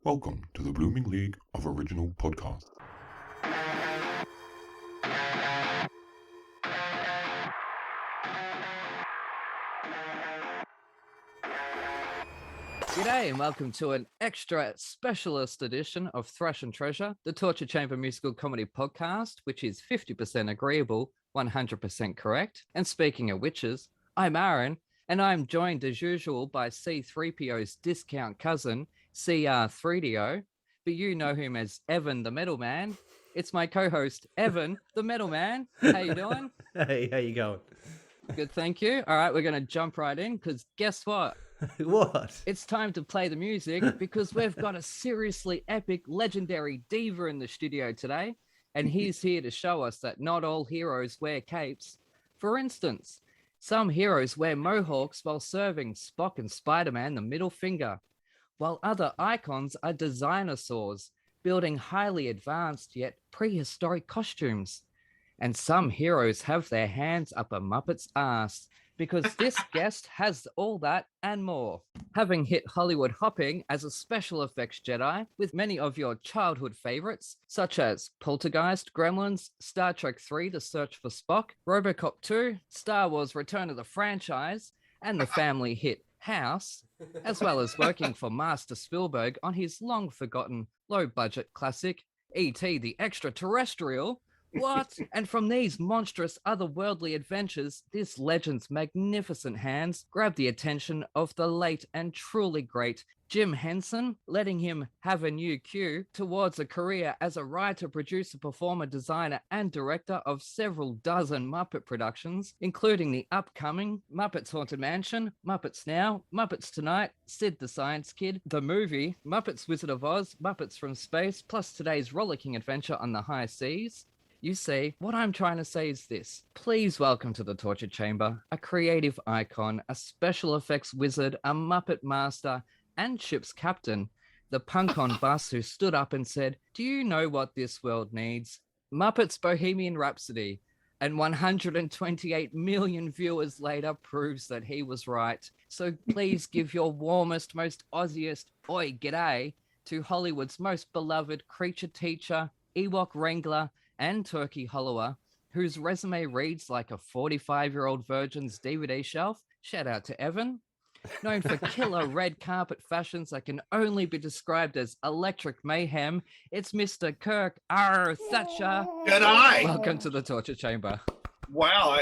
Welcome to the Blooming League of Original Podcasts. G'day and welcome to an extra specialist edition of Thrash and Treasure, the Torture Chamber musical comedy podcast, which is 50% agreeable, 100% correct. And speaking of witches, I'm Aaron, and I'm joined as usual by C3PO's discount cousin, CR3DO, but you know him as Evan the Metal Man. It's my co-host, Evan the Metal Man. How you doing? Hey, how you going? Good, thank you. All right, we're going to jump right in because guess what? What? It's time to play the music because we've got a seriously epic, legendary diva in the studio today, and he's here to show us that not all heroes wear capes. For instance, some heroes wear mohawks while serving Spock and Spider-Man the middle finger, while other icons are dinosaurs, building highly advanced yet prehistoric costumes. And some heroes have their hands up a Muppet's ass, because this guest has all that and more. Having hit Hollywood hopping as a special effects Jedi with many of your childhood favorites, such as Poltergeist, Gremlins, Star Trek III, The Search for Spock, RoboCop 2, Star Wars Return of the Franchise, and the family hit House, as well as working for Master Spielberg on his long-forgotten, low-budget classic, E.T. the Extraterrestrial. What? And from these monstrous otherworldly adventures, this legend's magnificent hands grab the attention of the late and truly great Jim Henson, letting him have a new cue towards a career as a writer, producer, performer, designer, and director of several dozen Muppet productions, including the upcoming Muppets Haunted Mansion, Muppets Now, Muppets Tonight, Sid the Science Kid, the movie, Muppets Wizard of Oz, Muppets from Space, plus today's rollicking adventure on the high seas. You see, what I'm trying to say is this. Please welcome to the Torture Chamber a creative icon, a special effects wizard, a Muppet master, and ship's captain, the punk on bus who stood up and said, "Do you know what this world needs? Muppets Bohemian Rhapsody." And 128 million viewers later proves that he was right. So please give your warmest, most Aussiest oi g'day to Hollywood's most beloved creature teacher, Ewok wrangler, and turkey hollower, whose resume reads like a 45-year-old virgin's DVD shelf. Shout out to Evan. Known for killer red carpet fashions that can only be described as electric mayhem, it's Mr. Kirk Thatcher. G'day. Welcome to the Torture Chamber. Wow,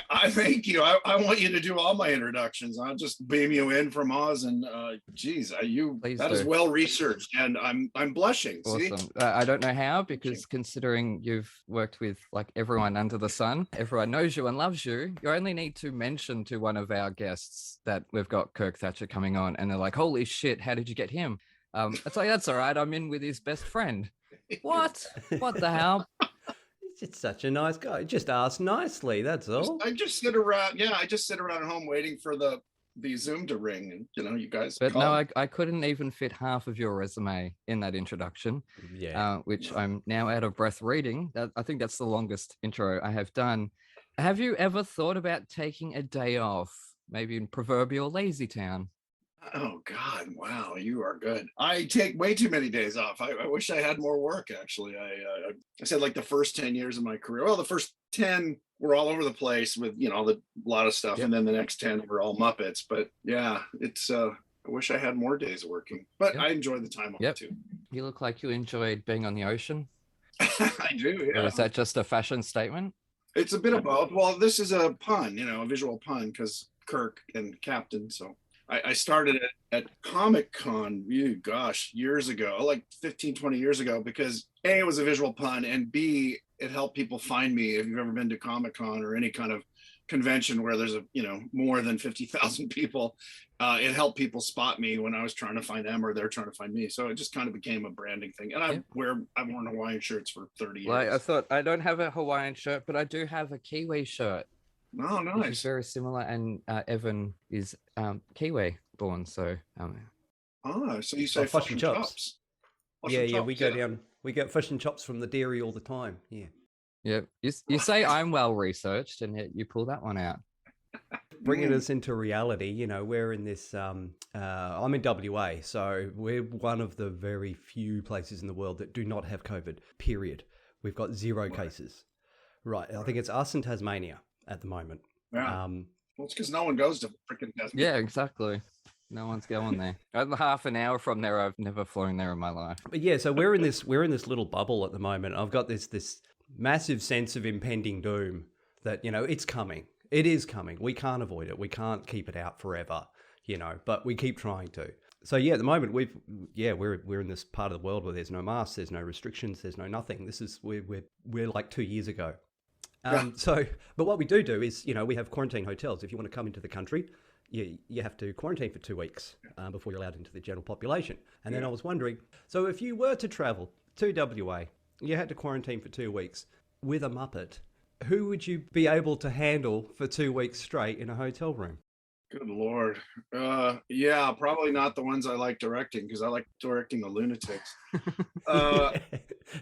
I thank you. I want you to do all my introductions. I'll just beam you in from Oz, and geez, that is well researched, and I'm blushing. Awesome. See? I don't know how, because considering you've worked with like everyone under the sun, everyone knows you and loves you. You only need to mention to one of our guests that we've got Kirk Thatcher coming on, and they're like, "Holy shit, how did you get him?" It's like, that's all right. I'm in with his best friend. What? What the hell? He's just such a nice guy. Just ask nicely, that's all. I just sit around. Yeah, I just sit around at home waiting for the Zoom to ring, and you guys. But no, I couldn't even fit half of your resume in that introduction. Yeah. Which I'm now out of breath reading. I think that's the longest intro I have done. Have you ever thought about taking a day off, maybe in proverbial Lazytown? Oh God! Wow, you are good. I take way too many days off. I wish I had more work. Actually, I said like the first 10 years of my career. Well, the first 10 were all over the place with a lot of stuff, and then the next 10 were all Muppets. But yeah, it's. I wish I had more days working, but I enjoy the time off too. You look like you enjoyed being on the ocean. I do. Yeah. Or is that just a fashion statement? It's a bit of both. Well, this is a pun, a visual pun, because Kirk and Captain. So. I started at Comic Con, years ago, like 15, 20 years ago, because A, it was a visual pun, and B, it helped people find me. If you've ever been to Comic Con or any kind of convention where there's more than 50,000 people, it helped people spot me when I was trying to find them or they're trying to find me. So it just kind of became a branding thing. And I've worn Hawaiian shirts for 30 years. Well, I thought I don't have a Hawaiian shirt, but I do have a Kiwi shirt. Oh, nice. Which is very similar, and Evan is Kiwi born, so. So you say fish and chops? Yeah, we go down. We get fish and chops from the dairy all the time. Yeah. Yeah, you say I'm well researched, and yet you pull that one out. Bringing us into reality, you know, we're in this, I'm in WA, so we're one of the very few places in the world that do not have COVID, period. We've got zero cases. Right. I think it's us and Tasmania at the moment. Yeah. Well, it's because no one goes to freaking Tasmania. Yeah, exactly. No one's going there. Half an hour from there, I've never flown there in my life. But yeah, so we're in this little bubble at the moment. I've got this massive sense of impending doom that, you know, it's coming. It is coming. We can't avoid it. We can't keep it out forever, you know, but we keep trying to. So yeah, at the moment we're in this part of the world where there's no masks, there's no restrictions, there's no nothing. This is we're like 2 years ago. So, but what we do is, you know, we have quarantine hotels. If you want to come into the country, you have to quarantine for 2 weeks before you're allowed into the general population. And then I was wondering, so if you were to travel to WA, you had to quarantine for 2 weeks with a Muppet, who would you be able to handle for 2 weeks straight in a hotel room? Good Lord. Yeah, probably not the ones I like directing, because I like directing the lunatics.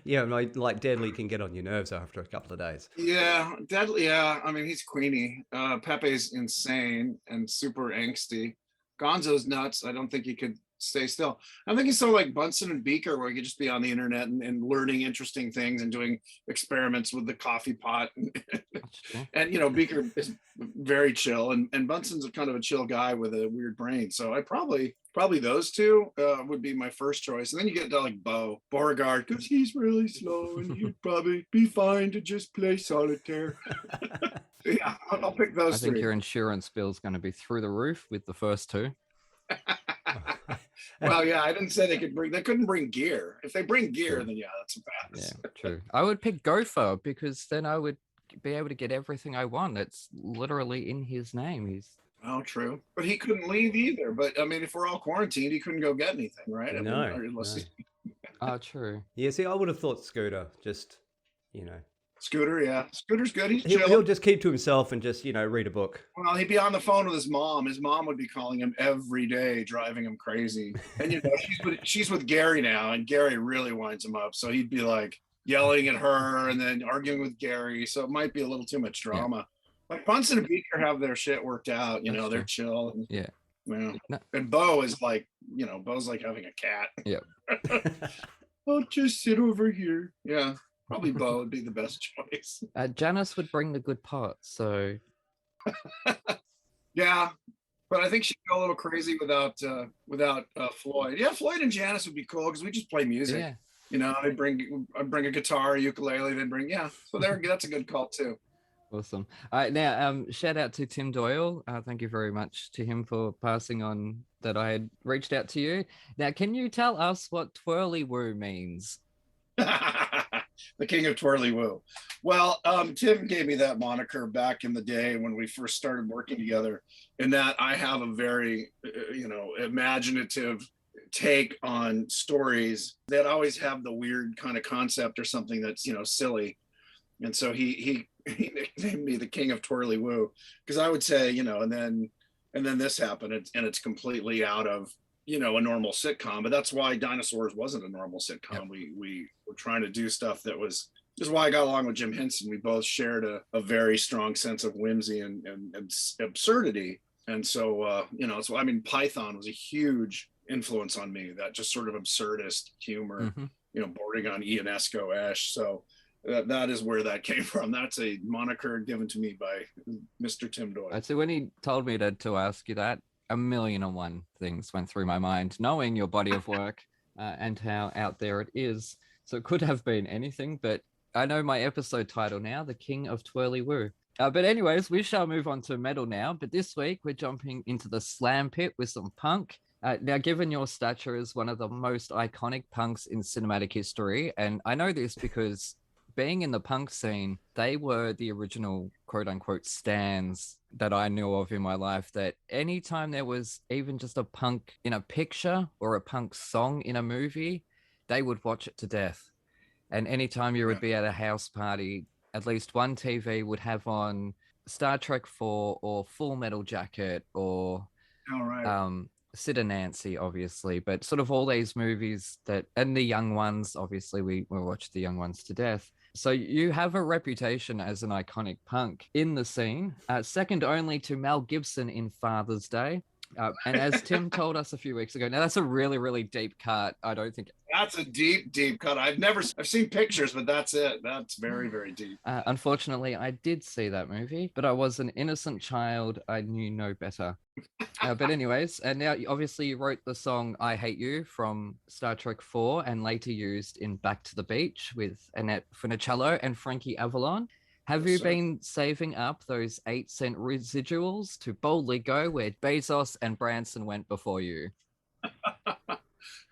Yeah, like Deadly can get on your nerves after a couple of days. Yeah, Deadly. Yeah, I mean, he's Queenie. Pepe's insane and super angsty. Gonzo's nuts. I don't think he could stay still. I think he's so like Bunsen and Beaker, where he could just be on the internet and learning interesting things and doing experiments with the coffee pot. And you know, Beaker is very chill, and Bunsen's a kind of a chill guy with a weird brain. So I probably those two would be my first choice. And then you get to like Beauregard, because he's really slow and he'd probably be fine to just play solitaire. Yeah, I'll pick those three. I think your insurance bill is going to be through the roof with the first two. Well, yeah, I didn't say they couldn't bring gear. If they bring gear, then yeah, that's a pass. Yeah, true. I would pick Gopher, because then I would be able to get everything I want. It's literally in his name. Oh, true. But he couldn't leave either. But I mean, if we're all quarantined, he couldn't go get anything, right? I mean, No. Oh, true. Yeah, see, I would have thought Scooter, just, you know. Scooter, yeah. Scooter's good. He'll just keep to himself and just, you know, read a book. Well, he'd be on the phone with his mom. His mom would be calling him every day, driving him crazy. And, you know, she's with Gary now, and Gary really winds him up. So he'd be like yelling at her and then arguing with Gary. So it might be a little too much drama. Like Bunsen and Beaker have their shit worked out. You know, they're chill. And, yeah. Well, and Bo is like, you know, Bo's like having a cat. Yeah. I'll just sit over here. Yeah. Probably Bo would be the best choice. Janice would bring the good parts, so. Yeah, but I think she'd go a little crazy without Floyd. Yeah, Floyd and Janice would be cool because we just play music. Yeah. You know, I'd bring a guitar, a ukulele, they'd bring So that's a good call too. Awesome. All right, now shout out to Tim Doyle. Thank you very much to him for passing on that I had reached out to you. Now, can you tell us what twirly woo means? The king of twirly woo. Well, Tim gave me that moniker back in the day when we first started working together, in that I have a very, imaginative take on stories that always have the weird kind of concept or something that's, silly. And so he nicknamed me the king of twirly woo, because I would say, and then this happened, and it's completely out of, a normal sitcom. But that's why Dinosaurs wasn't a normal sitcom. Yep. We were trying to do stuff that was, this is why I got along with Jim Henson. We both shared a very strong sense of whimsy and absurdity. And so, so I mean, Python was a huge influence on me, that just sort of absurdist humor, bordering on Ionesco-esque. So that is where that came from. That's a moniker given to me by Mr. Tim Doyle. So when he told me to ask you that, 1,000,001 things went through my mind, knowing your body of work and how out there it is. So it could have been anything, but I know my episode title now, The King of Twirly Woo. But anyways, we shall move on to metal now. But this week, we're jumping into the slam pit with some punk. Now, given your stature as one of the most iconic punks in cinematic history, and I know this because being in the punk scene, they were the original quote-unquote stans that I knew of in my life, that anytime there was even just a punk in a picture or a punk song in a movie, they would watch it to death. And anytime you would be at a house party, at least one TV would have on Star Trek 4 or Full Metal Jacket or Sid and Nancy, obviously, but sort of all these movies and the young ones, obviously we watched the young ones to death. So you have a reputation as an iconic punk in the scene, second only to Mel Gibson in Father's Day. And as Tim told us a few weeks ago, now that's a really, really deep cut. I don't think That's a deep, deep cut. I've seen pictures, but that's it. That's very, very deep. Unfortunately, I did see that movie, but I was an innocent child. I knew no better. But anyways, and now obviously you wrote the song I Hate You from Star Trek 4 and later used in Back to the Beach with Annette Funicello and Frankie Avalon. Have you been saving up those 8-cent residuals to boldly go where Bezos and Branson went before you?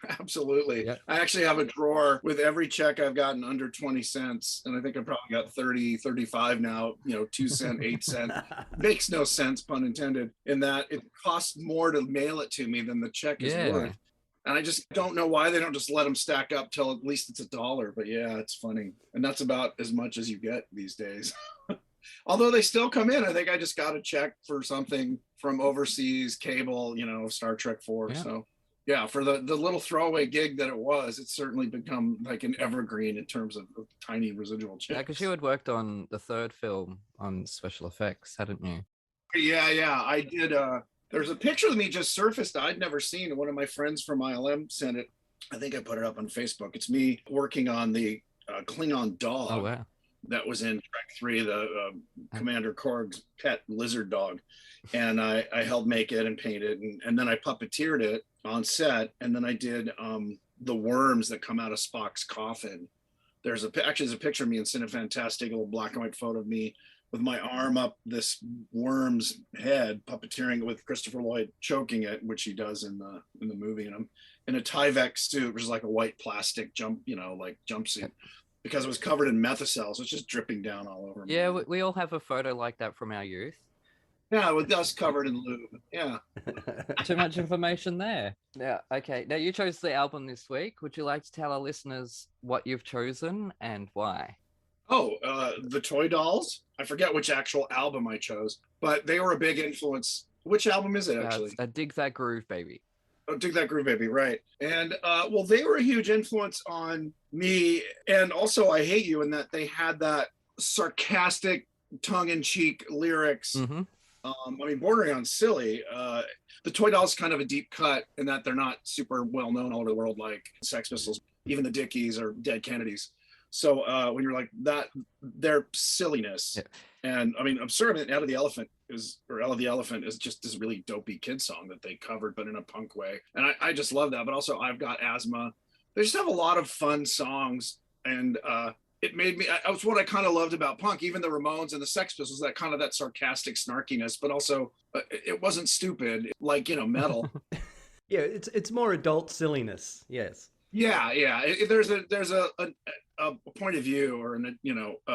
Absolutely. Yep. I actually have a drawer with every check I've gotten under 20 cents. And I think I probably got 30, 35 now, 2 cent, 8 cent. Makes no sense, pun intended, in that it costs more to mail it to me than the check is worth. And I just don't know why they don't just let them stack up till at least it's $1. But yeah, it's funny. And that's about as much as you get these days. Although they still come in. I think I just got a check for something from overseas cable, Star Trek 4. Yeah. So yeah, for the little throwaway gig that it was, it's certainly become like an evergreen in terms of tiny residual checks. Yeah, because you had worked on the third film on special effects, hadn't you? Yeah, I did. There's a picture of me just surfaced I'd never seen. One of my friends from ILM sent it. I think I put it up on Facebook. It's me working on the Klingon dog. Oh, wow. That was in Trek 3, the Commander Korg's pet lizard dog. And I helped make it and paint it. And then I puppeteered it on set. And then I did the worms that come out of Spock's coffin. There's a picture of me in Cine Fantastical, black and white photo of me with my arm up this worm's head, puppeteering it with Christopher Lloyd choking it, which he does in the movie. And I'm in a Tyvek suit, which is like a white plastic jumpsuit, because it was covered in methicel, so it's just dripping down all over me. Yeah, we all have a photo like that from our youth. Yeah, with us covered in lube. Yeah. Too much information there. Yeah, okay. Now you chose the album this week. Would you like to tell our listeners what you've chosen and why? Oh, the Toy Dolls. I forget which actual album I chose, but they were a big influence. Which album is it actually? Dig That Groove, Baby. Oh, Dig That Groove, Baby, right. And well, they were a huge influence on me, and also I Hate You, in that they had that sarcastic, tongue-in-cheek lyrics. Mm-hmm. Bordering on silly. The Toy Dolls kind of a deep cut in that they're not super well known all over the world like Sex Pistols, even the Dickies or Dead Kennedys. So when you're like that, their silliness. Yeah. And Absurd Out of the Elephant is just this really dopey kid song that they covered, but in a punk way. And I just love that. But also I've Got Asthma. They just have a lot of fun songs. And it made me, that was what I kind of loved about punk, even the Ramones and the Sex Pistols, that kind of that sarcastic snarkiness, but also it wasn't stupid, like, metal. Yeah, it's more adult silliness. Yes. Yeah. There's a point of view or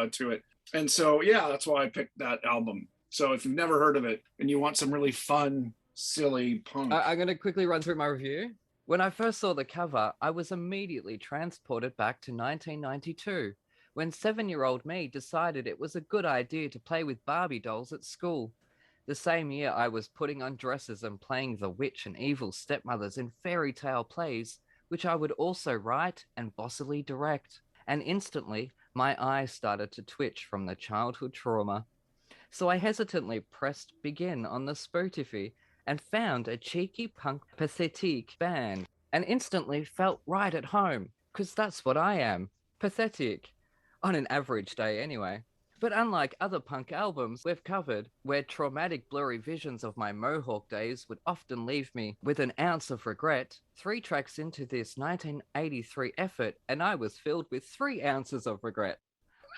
to it. And so, yeah, that's why I picked that album. So if you've never heard of it and you want some really fun, silly punk. I'm going to quickly run through my review. When I first saw the cover, I was immediately transported back to 1992, when 7-year-old me decided it was a good idea to play with Barbie dolls at school. The same year I was putting on dresses and playing the witch and evil stepmothers in fairy tale plays, which I would also write and bossily direct. And instantly, my eyes started to twitch from the childhood trauma. So I hesitantly pressed begin on the Spotify and found a cheeky punk pathetique band, and instantly felt right at home, because that's what I am, pathetic. On an average day anyway. But unlike other punk albums we've covered, where traumatic blurry visions of my Mohawk days would often leave me with an ounce of regret, 3 tracks into this 1983 effort, and I was filled with 3 ounces of regret.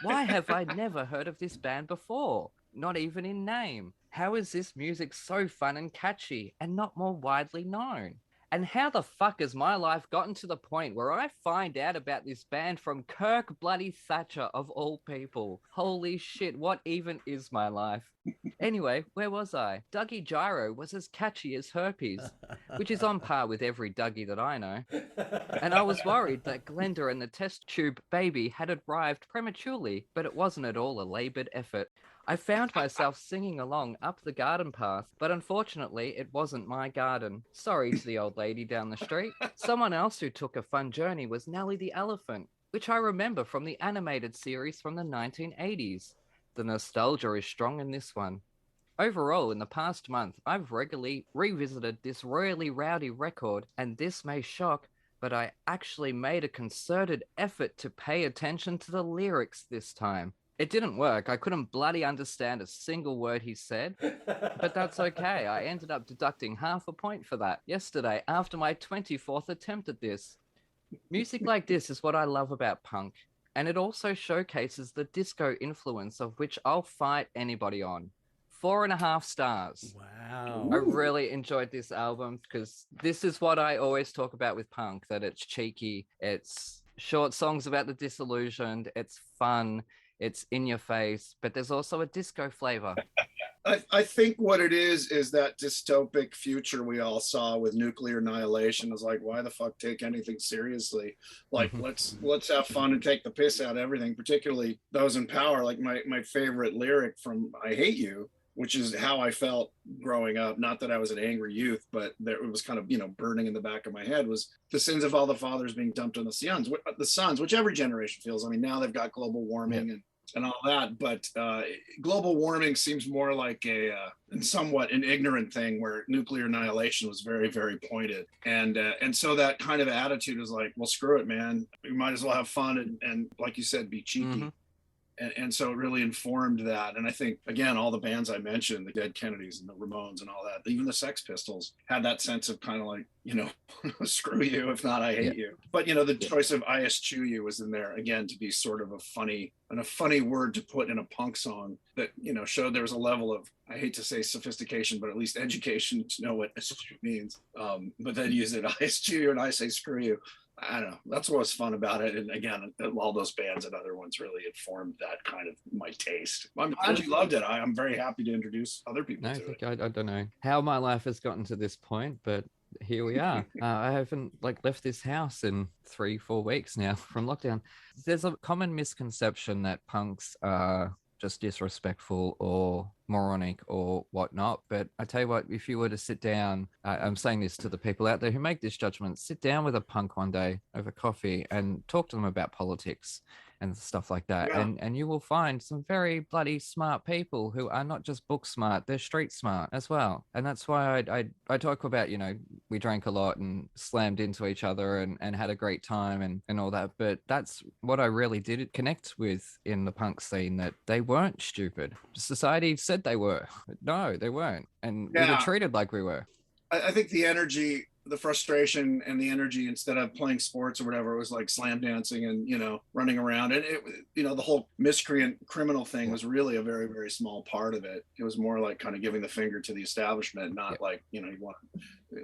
Why have I never heard of this band before? Not even in name. How is this music so fun and catchy and not more widely known? And how the fuck has my life gotten to the point where I find out about this band from Kirk bloody Thatcher of all people? Holy shit, what even is my life? Anyway, where was I? Dougie Gyro was as catchy as herpes, which is on par with every Dougie that I know. And I was worried that Glenda and the test tube baby had arrived prematurely, but it wasn't at all a laboured effort. I found myself singing along up the garden path, but unfortunately it wasn't my garden. Sorry to the old lady down the street. Someone else who took a fun journey was Nellie the elephant. which I remember from the animated series from the 1980s. The nostalgia is strong in this one. Overall, in the past month, I've regularly revisited this royally rowdy record, and this may shock, but I actually made a concerted effort to pay attention to the lyrics this time. It didn't work. I couldn't bloody understand a single word he said, but that's okay. I ended up deducting half a point for that yesterday after my 24th attempt at this. Music like this is what I love about punk, and it also showcases the disco influence of which I'll fight anybody on. 4.5 stars. Wow. I really enjoyed this album because this is what I always talk about with punk, that it's cheeky, it's short songs about the disillusioned, it's fun, it's in your face, but there's also a disco flavor. I think what it is that dystopic future we all saw with nuclear annihilation is like, why the fuck take anything seriously? Like, let's have fun and take the piss out of everything, particularly those in power. Like my favorite lyric from I Hate You, which is how I felt growing up. Not that I was an angry youth, but it was kind of, burning in the back of my head, was the sins of all the fathers being dumped on the sons, which every generation feels. I mean, now they've got global warming and all that, but global warming seems more like somewhat an ignorant thing, where nuclear annihilation was very, very pointed. And so that kind of attitude is like, well, screw it, man. We might as well have fun and like you said, be cheeky. Mm-hmm. And so it really informed that. And I think, again, all the bands I mentioned, the Dead Kennedys and the Ramones and all that, even the Sex Pistols, had that sense of kind of like, screw you, if not, I hate you. But, the choice of I eschew you was in there, again, to be sort of a funny word to put in a punk song that, showed there was a level of, I hate to say sophistication, but at least education to know what eschew means. But then use it, I eschew you, and I say screw you. I don't know. That's what was fun about it. And again, all those bands and other ones really informed that kind of my taste. I'm glad you loved it. I'm very happy to introduce other people to it. I don't know how my life has gotten to this point, but here we are. I haven't left this house in 3-4 weeks now from lockdown. There's a common misconception that punks are just disrespectful or moronic or whatnot. But I tell you what, if you were to sit down, I'm saying this to the people out there who make this judgment, sit down with a punk one day over coffee and talk to them about politics and stuff like that. Yeah. And you will find some very bloody smart people who are not just book smart, they're street smart as well. And that's why I talk about, we drank a lot and slammed into each other and had a great time and all that. But that's what I really did connect with in the punk scene, that they weren't stupid. Society said they were, but no, they weren't. And we were treated like we were. I think the energy, the frustration and the energy, instead of playing sports or whatever, it was like slam dancing and, running around. And it, the whole miscreant criminal thing was really a very, very small part of it. It was more like kind of giving the finger to the establishment, not like,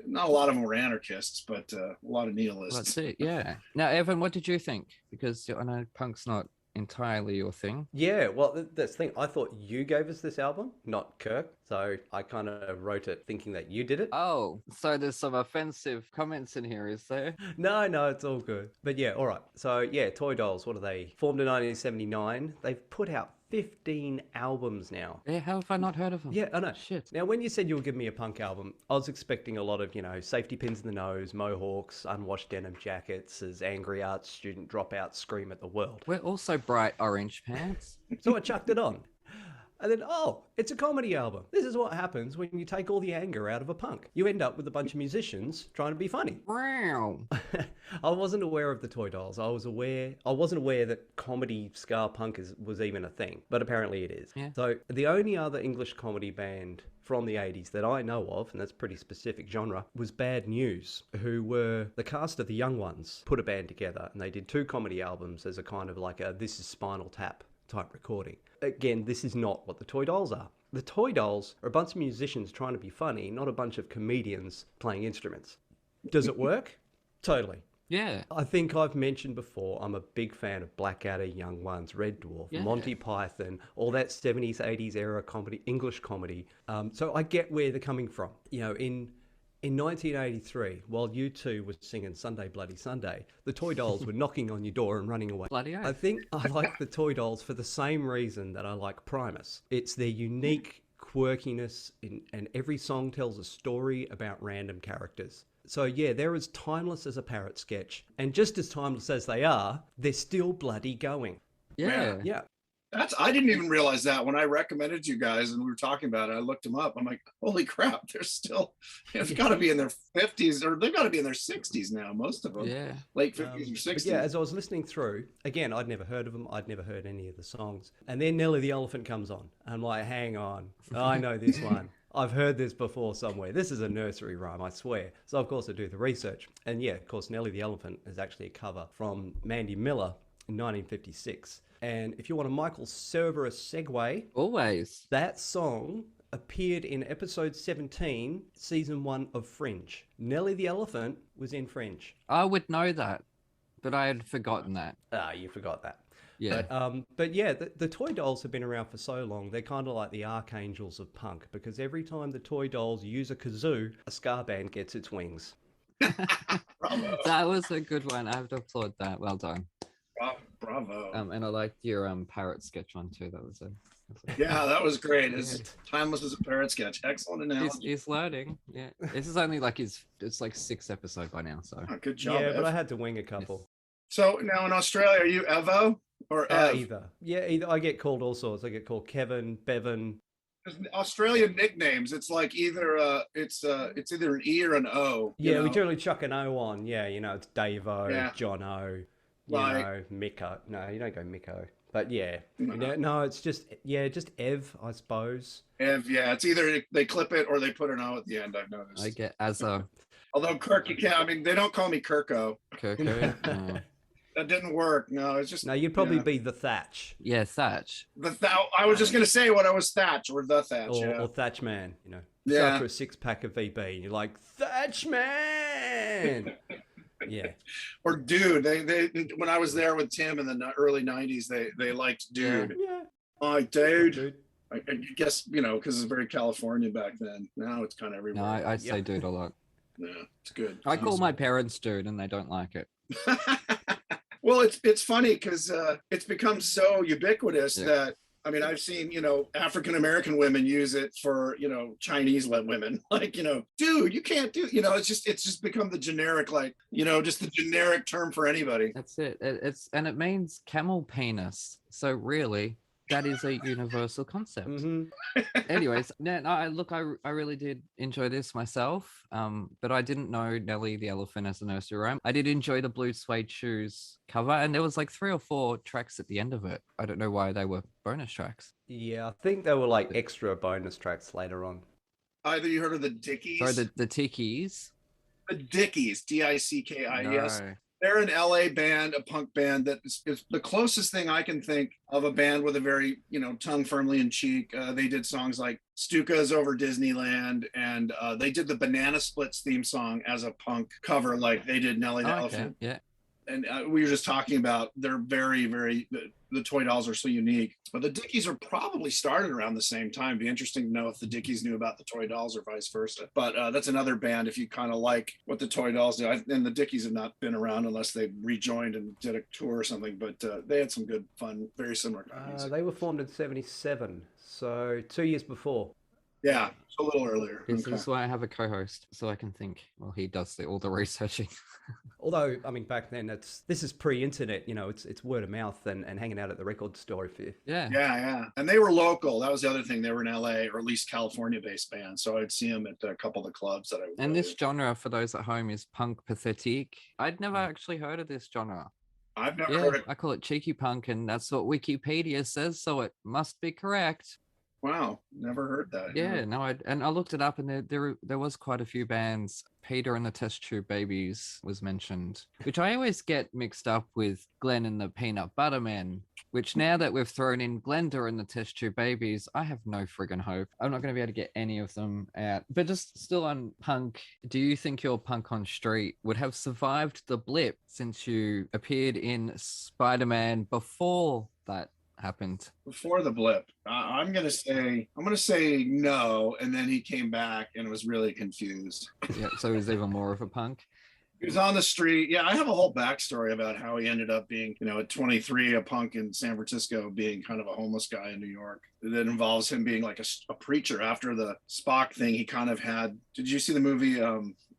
not a lot of them were anarchists, but a lot of nihilists. Well, that's it. Yeah. Now, Evan, what did you think? Because I know punk's not entirely your thing. Yeah, well, that's the thing. I thought you gave us this album, not Kirk. So I kind of wrote it thinking that you did it. Oh, so there's some offensive comments in here, is there? No, it's all good. But yeah, all right. So yeah, Toy Dolls, what are they? Formed in 1979. They've put out 15 albums now. Yeah, how have I not heard of them? Yeah, I know. Shit. Now, when you said you were giving me a punk album, I was expecting a lot of, safety pins in the nose, mohawks, unwashed denim jackets, as angry arts student dropouts scream at the world. We're also bright orange pants. So I chucked it on. And then, it's a comedy album. This is what happens when you take all the anger out of a punk. You end up with a bunch of musicians trying to be funny. Wow. I wasn't aware of the Toy Dolls. I wasn't aware that comedy ska punk was even a thing, but apparently it is. Yeah. So the only other English comedy band from the 80s that I know of, and that's pretty specific genre, was Bad News, who were the cast of The Young Ones, put a band together, and they did 2 comedy albums as a kind of like a This Is Spinal Tap type recording. Again, this is not what the Toy Dolls are. The Toy Dolls are a bunch of musicians trying to be funny, not a bunch of comedians playing instruments. Does it work? Totally. Yeah. I think I've mentioned before, I'm a big fan of Blackadder, Young Ones, Red Dwarf, Monty Python, all that 70s, 80s era comedy, English comedy. So I get where they're coming from. In 1983, while U2 was singing Sunday Bloody Sunday, the Toy Dolls were knocking on your door and running away. Bloody oath. I think I like the Toy Dolls for the same reason that I like Primus. It's their unique quirkiness, and every song tells a story about random characters. So yeah, they're as timeless as a parrot sketch. And just as timeless as they are, they're still bloody going. Yeah. Yeah. I didn't even realize that when I recommended you guys and we were talking about it. I looked them up. I'm like, holy crap, they're still, it's got to be in their 50s or they've got to be in their 60s now, most of them. Yeah. Late 50s or 60s. But yeah, as I was listening through, again, I'd never heard of them. I'd never heard any of the songs. And then Nelly the Elephant comes on. I'm like, hang on. I know this one. I've heard this before somewhere. This is a nursery rhyme, I swear. So, of course, I do the research. And yeah, of course, Nelly the Elephant is actually a cover from Mandy Miller in 1956. And if you want a Michael Cerverus segue, Always. that song appeared in episode 17, season 1 of Fringe. Nelly the Elephant was in Fringe. I would know that, but I had forgotten that. Ah, you forgot that. Yeah. But yeah, the toy dolls have been around for so long, they're kind of like the archangels of punk, because every time the toy dolls use a kazoo, a ska band gets its wings. That was a good one. I have to applaud that. Well done. Bravo. And I liked your parrot sketch one too. That was a Yeah, that was great. It's timeless as a parrot sketch. Excellent analogy. he's learning. Yeah. This is only like it's like 6th episode by now. So Good job. Yeah, Ev. but I had to wing a couple. So now in Australia, are you Evo or Ev? Either. Yeah, either. I get called all sorts. I get called Kevin, Bevan. Australian nicknames. It's like either it's either an E or an O. Yeah, we generally chuck an O on. Yeah, it's Dave-O, Yeah. John O, Like- Miko. No, you don't go Miko. But yeah, No. no, it's just Ev, I suppose. Ev, yeah, it's either they clip it or they put an O at the end. I've noticed. I get as a Although Kirk, you can't. I mean, they don't call me Kirko. Kirko. That didn't work. No, it's just. No, you'd probably yeah. be the Thatch Yeah, Thatch. I was just gonna say what I was Thatch or the Thatch. or Thatch Man. Yeah. After a 6-pack of VB, and you're like Thatch Man. Yeah. Or Dude. They when I was there with Tim in the early '90s, they liked Dude. Yeah. Oh, dude. I guess because it's very California back then. Now it's kind of everywhere. No, I say dude a lot. Yeah, it's good. I call my parents dude and they don't like it. Well, it's funny because it's become so ubiquitous that I mean I've seen African American women use it for Chinese women like dude you can't do it's just become the generic just the generic term for anybody. That's it. It means camel penis. So really, that is a universal concept. Mm-hmm. Anyways, I really did enjoy this myself. But I didn't know Nelly the Elephant as a nursery rhyme. I did enjoy the Blue Suede Shoes cover, and there was like 3 or 4 tracks at the end of it. I don't know why they were bonus tracks. Yeah, I think they were like extra bonus tracks later on. Either you heard of the Dickies? Sorry, the Tickies. The Dickies, Dickies. No. They're an LA band, a punk band that is the closest thing I can think of a band with a very, tongue firmly in cheek. They did songs like Stuka's Over Disneyland, and they did the Banana Splits theme song as a punk cover, like they did Nelly the Elephant. Yeah. And we were just talking about they're very, very, the toy dolls are so unique. But the Dickies are probably started around the same time. It'd be interesting to know if the Dickies knew about the toy dolls or vice versa. But that's another band if you kind of like what the toy dolls do. And the Dickies have not been around unless they rejoined and did a tour or something. But they had some good fun, very similar kind of music. They were formed in 1977, so 2 years before. Yeah, a little earlier. This is why I have a co-host, so I can think. Well, he does all the researching. Although, I mean, back then, this is pre-internet, it's word of mouth and hanging out at the record store. Yeah. And they were local. That was the other thing. They were in LA or at least California-based band. So I'd see them at a couple of the clubs that I would And go this to. genre, for those at home, is punk pathetic. I'd never actually heard of this genre. I've never heard it. I call it cheeky punk, and that's what Wikipedia says, so it must be correct. Wow, never heard that. Yeah, no, I looked it up, and there was quite a few bands. Peter and the Test Tube Babies was mentioned, which I always get mixed up with Glenn and the Peanut Butter Men. Which now that we've thrown in Glenda and the Test Tube Babies, I have no friggin' hope. I'm not going to be able to get any of them out. But just still on punk, do you think your Punk on Street would have survived the blip since you appeared in Spider-Man before that happened? Before the blip, I'm gonna say no, and then he came back and was really confused. Yeah, so he's even more of a punk. He was on the street. Yeah, I have a whole backstory about how he ended up being, at 23, a punk in San Francisco, being kind of a homeless guy in New York. That involves him being like a preacher. After the Spock thing, he kind of had. Did you see the movie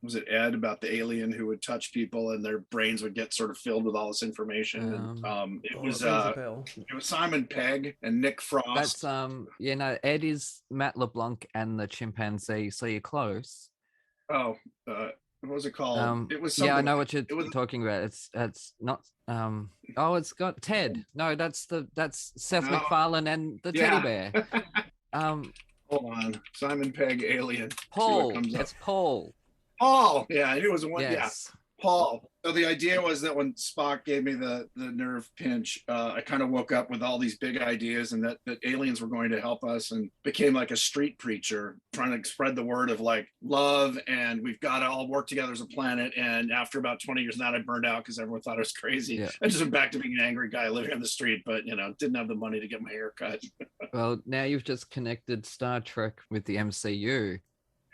was it Ed about the alien who would touch people and their brains would get sort of filled with all this information. It was Simon Pegg and Nick Frost. That's Ed is Matt LeBlanc and the chimpanzee, so you're close. What was it called? It was something. Yeah, I know what you're talking about. It's not it's got Ted. No, that's Seth MacFarlane and the teddy bear. Hold on. Simon Pegg alien. Paul. It's Paul. Paul. Yeah, it was one. Yes. Yeah. Paul. So the idea was that when Spock gave me the nerve pinch, I kind of woke up with all these big ideas, and that aliens were going to help us, and became like a street preacher trying to spread the word of like love, and we've got to all work together as a planet. And after about 20 years now, I burned out because everyone thought I was crazy. Yeah. I just went back to being an angry guy living on the street, but didn't have the money to get my hair cut. Well, now you've just connected Star Trek with the MCU.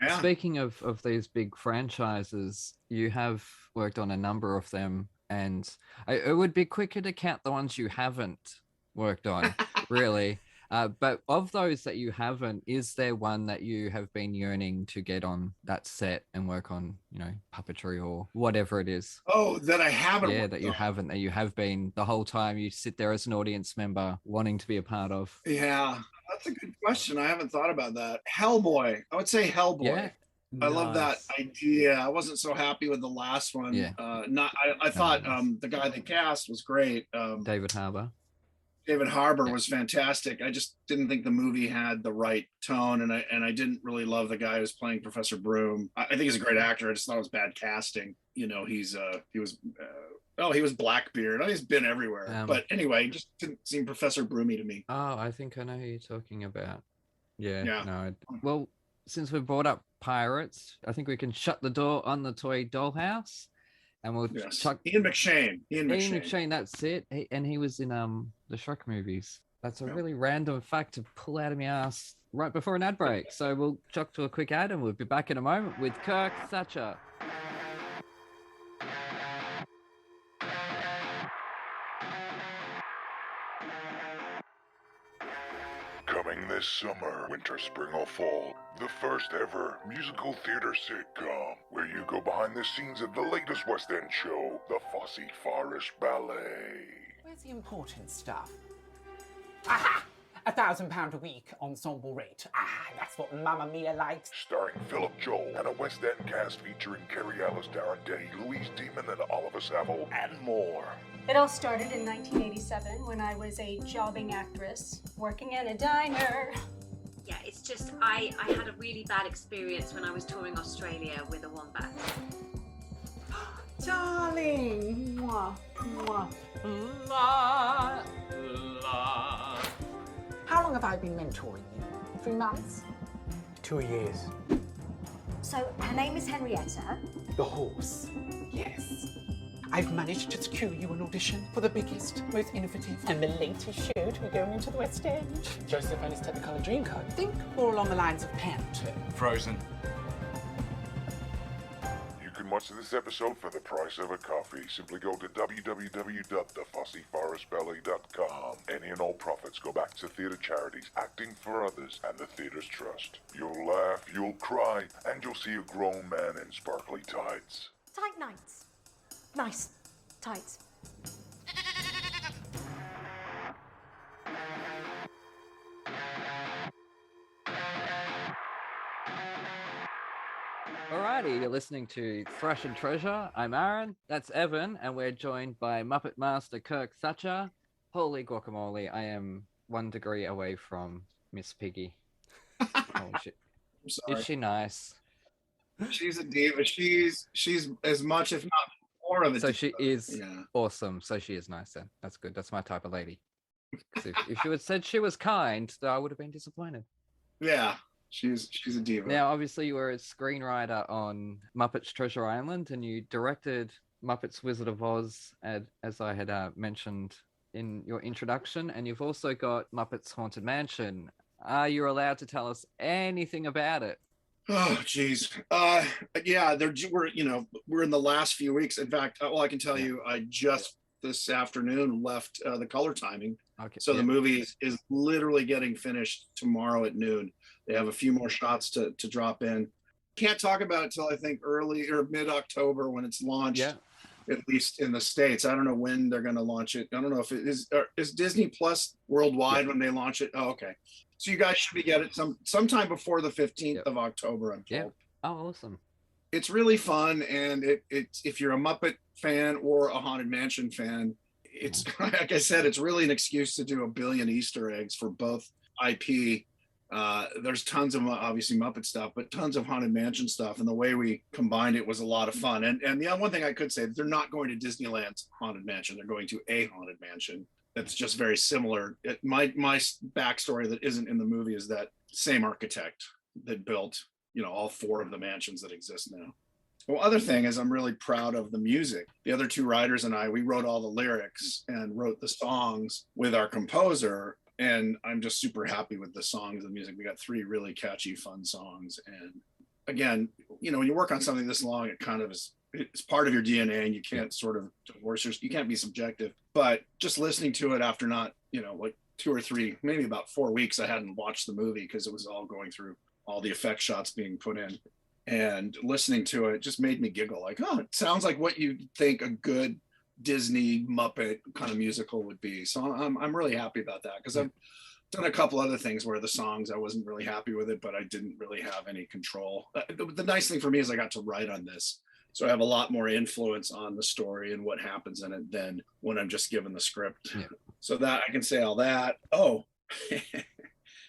Yeah. Speaking of these big franchises, you have worked on a number of them, and it would be quicker to count the ones you haven't worked on, really. But of those that you haven't, is there one that you have been yearning to get on that set and work on, puppetry or whatever it is? Oh, that I haven't. Yeah, that you haven't, that you have been the whole time. You sit there as an audience member wanting to be a part of. Yeah. That's a good question. I haven't thought about that. Hellboy. I would say Hellboy. Yeah. I love that idea. I wasn't so happy with the last one. Yeah. I thought the guy they cast was great. David Harbour. David Harbour was fantastic. I just didn't think the movie had the right tone, and I didn't really love the guy who's playing Professor Broom. I think he's a great actor. I just thought it was bad casting. He was Blackbeard. He's been everywhere. But anyway, just didn't seem Professor Broomy to me. Oh, I think I know who you're talking about. Yeah. No. Well, since we brought up pirates, I think we can shut the door on the toy dollhouse, and we'll chuck Ian McShane. Ian McShane. That's it. He was in the Shrek movies. That's a really random fact to pull out of my ass right before an ad break. So we'll chuck to a quick ad, and we'll be back in a moment with Kirk Thatcher. Coming this summer, winter, spring, or fall, the first ever musical theater sitcom, where you go behind the scenes of the latest West End show, the Fosse Forest Ballet. Where's the important stuff? Aha! £1,000 a week ensemble rate. That's what Mamma Mia likes. Starring Philip Joel and a West End cast featuring Carrie Ellis, Darren Day, Louise Demon, and Oliver Saville, and more. It all started in 1987 when I was a jobbing actress working in a diner. Yeah, it's just I had a really bad experience when I was touring Australia with a wombat. Darling! Mwah, mwah. La, la. How long have I been mentoring you? 3 months? 2 years. So her name is Henrietta. The horse. Yes. I've managed to secure you an audition for the biggest, most innovative, and the latest show to be going into the West End. Joseph and his Technicolor Dreamcoat. Think more along the lines of Panther. Frozen. You can watch this episode for the price of a coffee. Simply go to www.thefosseforestballet.com. Any and all profits go back to theater charities, acting for others, and the theater's trust. You'll laugh, you'll cry, and you'll see a grown man in sparkly tights. Tight nights. Nice tights. Alrighty, you're listening to Thrash and Treasure. I'm Aaron, that's Evan, and we're joined by Muppet Master Kirk Thatcher. Holy guacamole, I am 1 degree away from Miss Piggy. Holy shit. Is she nice? She's a diva. She's as much, if not more of a So diva. she is awesome. So she is nice then. That's good. That's my type of lady. If you had said she was kind, then I would have been disappointed. Yeah. She's a diva. Now, obviously, you were a screenwriter on Muppets Treasure Island, and you directed Muppets Wizard of Oz, as I had mentioned in your introduction, and you've also got Muppets Haunted Mansion. Are you allowed to tell us anything about it? Oh, geez. Yeah, we're in the last few weeks. In fact, all I can tell you, I just this afternoon left the color timing. Okay. So the movie is literally getting finished tomorrow at noon. They have a few more shots to drop in. Can't talk about it till I think early or mid-October when it's launched. Yeah. At least in the States. I don't know when they're going to launch it. I don't know if it is Disney Plus worldwide when they launch it. Oh, okay. So you guys should be getting it sometime before the 15th of October, I'm told. Yeah. Oh, awesome. It's really fun, and it's if you're a Muppet fan or a Haunted Mansion fan, it's like I said, it's really an excuse to do a billion Easter eggs for both IP. There's tons of obviously Muppet stuff, but tons of Haunted Mansion stuff, and the way we combined it was a lot of fun. And the one thing I could say, they're not going to Disneyland's Haunted Mansion, they're going to a Haunted Mansion that's just very similar. My backstory that isn't in the movie is that same architect that built all 4 of the mansions that exist now. Well, other thing is I'm really proud of the music. The other 2 writers and we wrote all the lyrics and wrote the songs with our composer. And I'm just super happy with the songs and the music. We got 3 really catchy, fun songs. And again, when you work on something this long, it kind of it's part of your DNA, and you can't sort of divorce you can't be subjective. But just listening to it after not, like 2 or 3, maybe about 4 weeks, I hadn't watched the movie because it was all going through all the effect shots being put in. And listening to it just made me giggle, like, oh, it sounds like what you'd think a good Disney Muppet kind of musical would be. So I'm really happy about that, because I've done a couple other things where the songs I wasn't really happy with it, but I didn't really have any control. The nice thing for me is I got to write on this, so I have a lot more influence on the story and what happens in it than when I'm just given the script. So that I can say all that. Oh,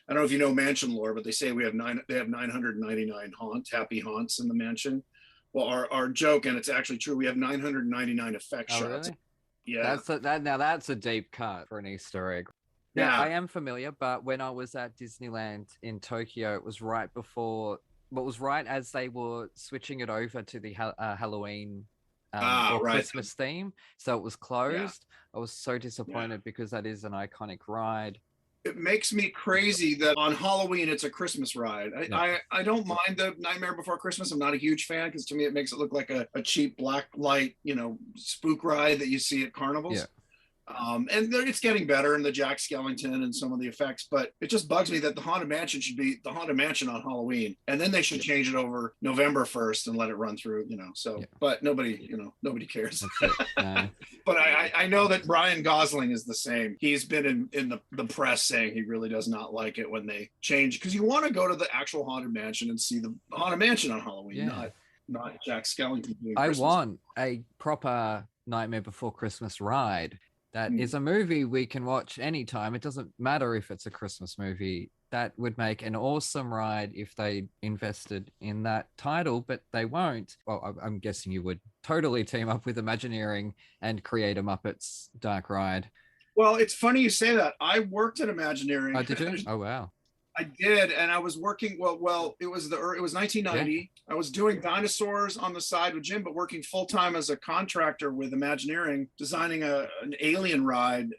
I don't know if you know mansion lore, but they say they have 999 happy haunts in the mansion. Well, our joke, and it's actually true, we have 999 effect shots. Really? Yeah. That's a deep cut for an Easter egg. Yeah, I am familiar, but when I was at Disneyland in Tokyo, it was right as they were switching it over to the Halloween or Christmas theme. So it was closed. I was so disappointed because that is an iconic ride. It makes me crazy that on Halloween it's a Christmas ride. I don't mind the Nightmare Before Christmas. I'm not a huge fan, because to me it makes it look like a cheap black light, spook ride that you see at carnivals. And it's getting better in the Jack Skellington and some of the effects, but it just bugs me that the Haunted Mansion should be the Haunted Mansion on Halloween, and then they should change it over November 1st and let it run through, but nobody cares. But I know that Ryan Gosling is the same. He's been in the press saying he really does not like it when they change, because you want to go to the actual Haunted Mansion and see the Haunted Mansion on Halloween, not Jack Skellington doing Christmas. Want a proper Nightmare Before Christmas ride. That is a movie we can watch anytime. It doesn't matter if it's a Christmas movie. That would make an awesome ride if they invested in that title, but they won't. Well, I'm guessing you would totally team up with Imagineering and create a Muppets Dark Ride. Well, it's funny you say that. I worked at Imagineering. Oh, did you? Oh, wow. I did, and I was working. Well, it was 1990. Yeah. I was doing dinosaurs on the side with Jim, but working full time as a contractor with Imagineering, designing an alien ride,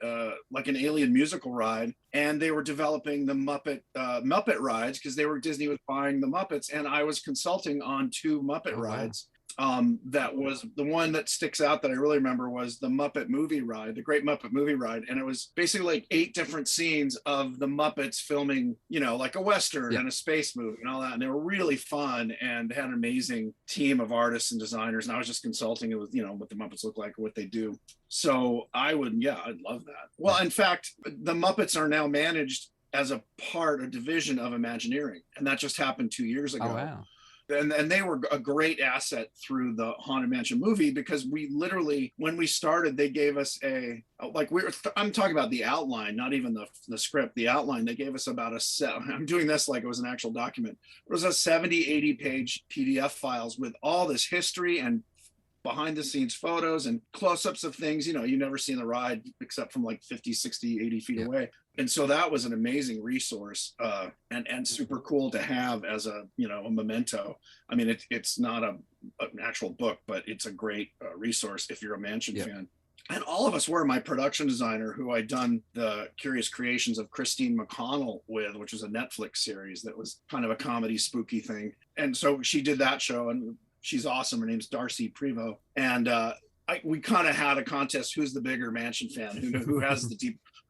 like an alien musical ride. And they were developing the Muppet rides, because Disney was buying the Muppets, and I was consulting on 2 Muppet rides. That was the one that sticks out that I really remember was the Muppet movie ride, the Great Muppet Movie Ride. And it was basically like 8 different scenes of the Muppets filming, like a Western and a space movie and all that. And they were really fun, and they had an amazing team of artists and designers. And I was just consulting it with, what the Muppets look like, what they do. So I'd love that. Well, in fact, the Muppets are now managed as a division of Imagineering. And that just happened 2 years ago. Oh, wow. And they were a great asset through the Haunted Mansion movie, because we literally, when we started, they gave us I'm talking about the outline, not even the script, the outline. They gave us about I'm doing this like it was an actual document. It was a 70, 80 page PDF files with all this history and behind the scenes photos and close-ups of things, you never seen the ride except from like 50, 60, 80 feet away. And so that was an amazing resource, and super cool to have as a memento. I mean, it's not an actual book, but it's a great resource if you're a Mansion fan. And all of us were. My production designer, who I'd done the Curious Creations of Christine McConnell with, which was a Netflix series that was kind of a comedy spooky thing. And so she did that show, and she's awesome. Her name's Darcy Prevost. And we kind of had a contest, who's the bigger Mansion fan, who has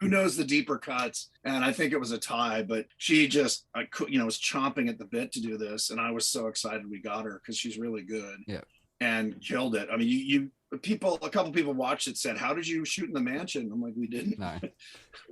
who knows the deeper cuts. And I think it was a tie, but she just, was chomping at the bit to do this. And I was so excited we got her because she's really good. Yeah. And killed it. I mean, a couple people watched it, said, how did you shoot in the mansion? I'm like, we didn't. No. We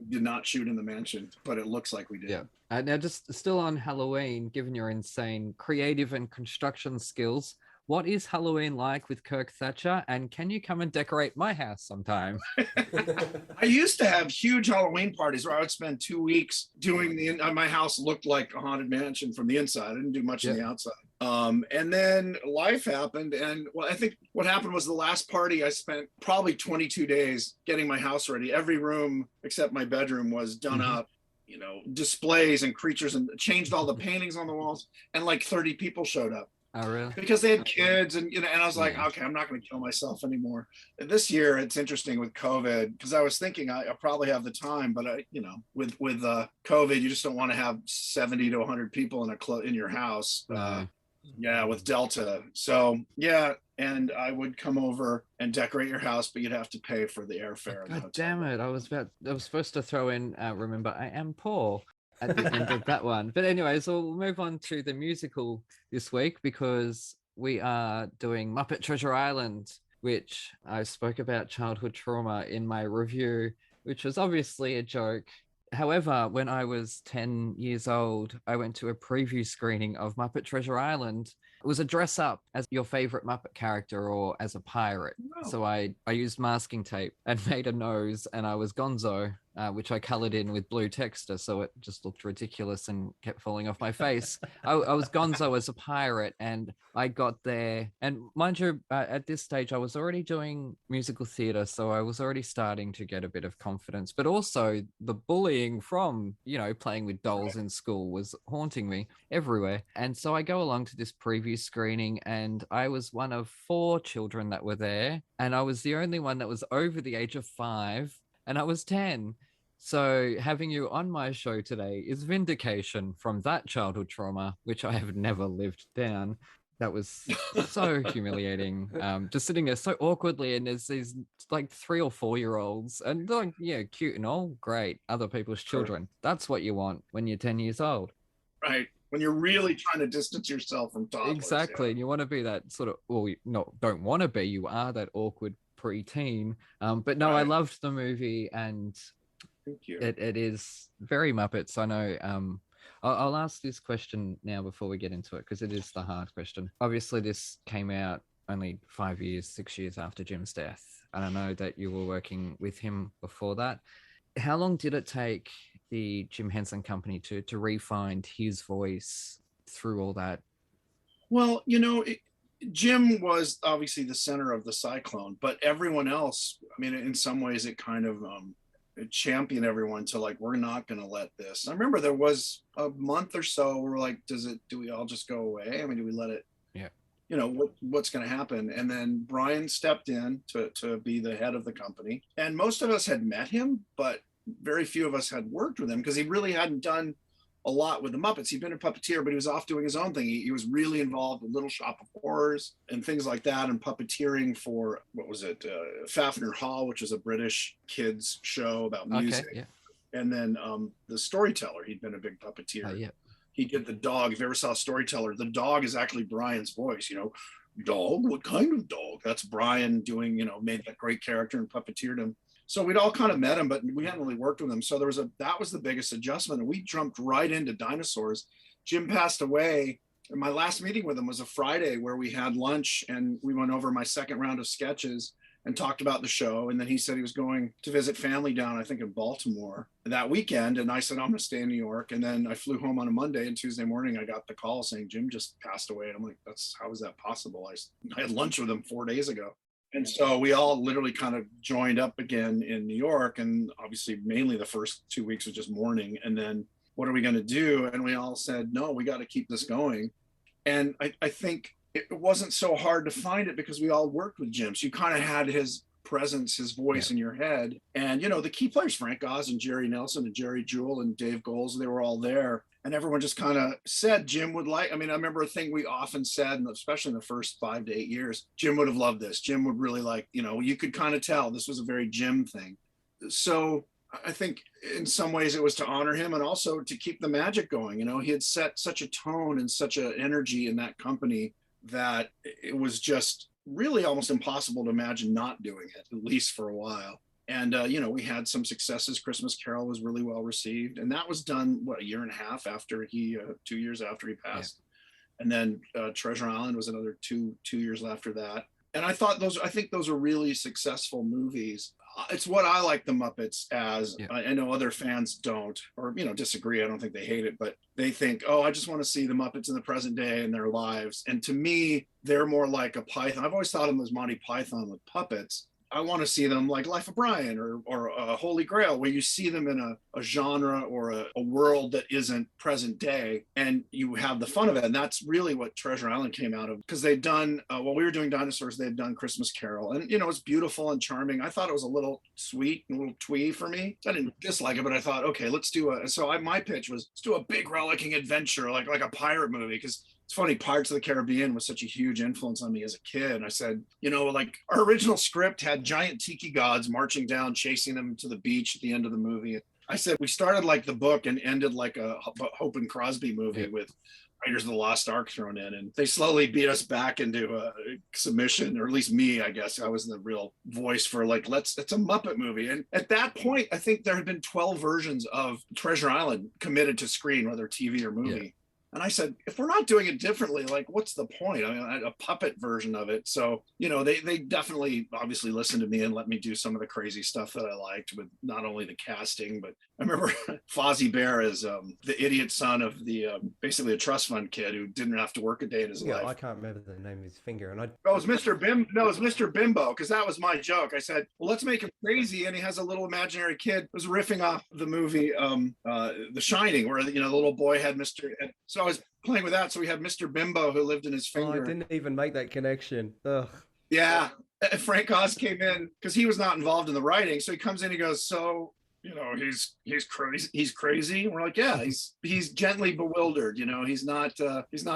did not shoot in the mansion, but it looks like we did. Yeah. Now, just still on Halloween, given your insane creative and construction skills, what is Halloween like with Kirk Thatcher? And can you come and decorate my house sometime? I used to have huge Halloween parties where I would spend 2 weeks doing my house looked like a haunted mansion from the inside. I didn't do much on the outside. And then life happened. And I think what happened was the last party I spent probably 22 days getting my house ready. Every room except my bedroom was done up, displays and creatures, and changed all the paintings on the walls. And like 30 people showed up. Oh, really? Because they had kids, and and I was like, okay, I'm not going to kill myself anymore. This year, it's interesting with COVID, because I was thinking I probably have the time, but with COVID, you just don't want to have 70 to 100 people in your house. With Delta. So and I would come over and decorate your house, but you'd have to pay for the airfare. God damn it! I was supposed to throw in. Remember, I am poor. At the end of that one. But anyway, so we'll move on to the musical this week, because we are doing Muppet Treasure Island, which I spoke about childhood trauma in my review, which was obviously a joke. However, when I was 10 years old, I went to a preview screening of Muppet Treasure Island. It was a dress up as your favorite Muppet character or as a pirate. Oh. So I used masking tape and made a nose, and I was Gonzo, which I colored in with blue texture, so it just looked ridiculous and kept falling off my face. I was Gonzo as a pirate, and I got there. And mind you, at this stage, I was already doing musical theater, so I was already starting to get a bit of confidence. But also the bullying from, playing with dolls in school was haunting me everywhere. And so I go along to this preview screening, and I was one of 4 children that were there, and I was the only one that was over the age of 5, and I was 10. So having you on my show today is vindication from that childhood trauma, which I have never lived down. That was so humiliating. Just sitting there so awkwardly, and there's these like 3 or 4-year-olds, and like, cute and all, great, other people's children. That's what you want when you're 10 years old. Right. When you're really trying to distance yourself from toddlers. Exactly. And you want to be that sort of, don't want to be, you are that awkward preteen. But no, right. I loved the movie, and thank you. It is very Muppets. I know. I'll ask this question now before we get into it, because it is the hard question. Obviously, this came out only 5 years, 6 years after Jim's death. And I know that you were working with him before that. How long did it take the Jim Henson Company to re-find his voice through all that? Well, Jim was obviously the center of the cyclone, but everyone else, I mean, in some ways it kind of championed everyone to like, we're not going to let this. I remember there was a month or so where we're like, do we all just go away? I mean, do we let it, what's going to happen? And then Brian stepped in to be the head of the company. And most of us had met him, but very few of us had worked with him, because he really hadn't done a lot with the Muppets. He'd been a puppeteer, but he was off doing his own thing. He was really involved with Little Shop of Horrors and things like that, and puppeteering for, Fafner Hall, which is a British kids show about music. Okay, yeah. And then The Storyteller, he'd been a big puppeteer. Yeah. He did the dog. If you ever saw Storyteller, the dog is actually Brian's voice, dog, what kind of dog? That's Brian doing, made that great character and puppeteered him. So we'd all kind of met him, but we hadn't really worked with him. So that was the biggest adjustment. And we jumped right into dinosaurs. Jim passed away. And my last meeting with him was a Friday where we had lunch, and we went over my second round of sketches and talked about the show. And then he said he was going to visit family down, I think, in Baltimore that weekend. And I said, I'm going to stay in New York. And then I flew home on a Monday, and Tuesday morning, I got the call saying Jim just passed away. And I'm like, how is that possible? I had lunch with him 4 days ago. And so we all literally kind of joined up again in New York. And obviously, mainly the first 2 weeks was just mourning. And then, what are we going to do? And we all said, no, we got to keep this going. And I think it wasn't so hard to find it, because we all worked with Jim. So you kind of had his presence, his voice in your head. And, the key players, Frank Oz and Jerry Nelson and Jerry Jewell and Dave Goles, they were all there. And everyone just kind of said Jim would like, I mean, I remember a thing we often said, and especially in the first 5 to 8 years, Jim would have loved this. Jim would really like, you know, you could kind of tell this was a very Jim thing. So I think in some ways it was to honor him and also to keep the magic going. You know, he had set such a tone and such an energy in that company that it was just really almost impossible to imagine not doing it, at least for a while. And, you know, we had some successes. Christmas Carol was really well received. And that was done, what, a year and a half after he, 2 years after he passed. Yeah. And then Treasure Island was another two years after that. And I think those are really successful movies. It's what I like the Muppets as. Yeah. I know other fans don't, or, you know, disagree. I don't think they hate it, but they think, oh, I just want to see the Muppets in the present day and their lives. And to me, they're more like a Python. I've always thought of them as Monty Python with puppets. I want to see them like Life of Brian or Holy Grail, where you see them in a genre or a world that isn't present day, and you have the fun of it. And that's really what Treasure Island came out of, because they'd done, while we were doing dinosaurs, they'd done Christmas Carol. And, you know, it's beautiful and charming. I thought it was a little sweet and a little twee for me. I didn't dislike it, but I thought, okay, let's do my pitch was, let's do a big rollicking adventure, like a pirate movie, because it's funny, Pirates of the Caribbean was such a huge influence on me as a kid. And I said, you know, like our original script had giant tiki gods marching down, chasing them to the beach at the end of the movie. I said, we started like the book and ended like a Hope and Crosby movie with Raiders of the Lost Ark thrown in. And they slowly beat us back into a submission, or at least me, I guess. I was the real voice for like, it's a Muppet movie. And at that point, I think there had been 12 versions of Treasure Island committed to screen, whether TV or movie. Yeah. And I said, if we're not doing it differently, like, what's the point? I mean, a puppet version of it. So, you know, they definitely obviously listened to me and let me do some of the crazy stuff that I liked with not only the casting, but I remember Fozzie Bear as the idiot son of the basically a trust fund kid who didn't have to work a day in his life. I can't remember the name of his finger. And it was Mr. Bim. No, it was Mr. Bimbo, because that was my joke. I said, well, let's make him crazy, and he has a little imaginary kid. It was riffing off the movie The Shining, where, you know, the little boy had Mr. So I was playing with that. So we had Mr. Bimbo who lived in his finger. I didn't even make that connection. Ugh. Yeah. Frank Oz came in because he was not involved in the writing. So he comes in, he goes, so, you know, he's crazy. He's crazy. And we're like, yeah, he's gently bewildered. You know, he's not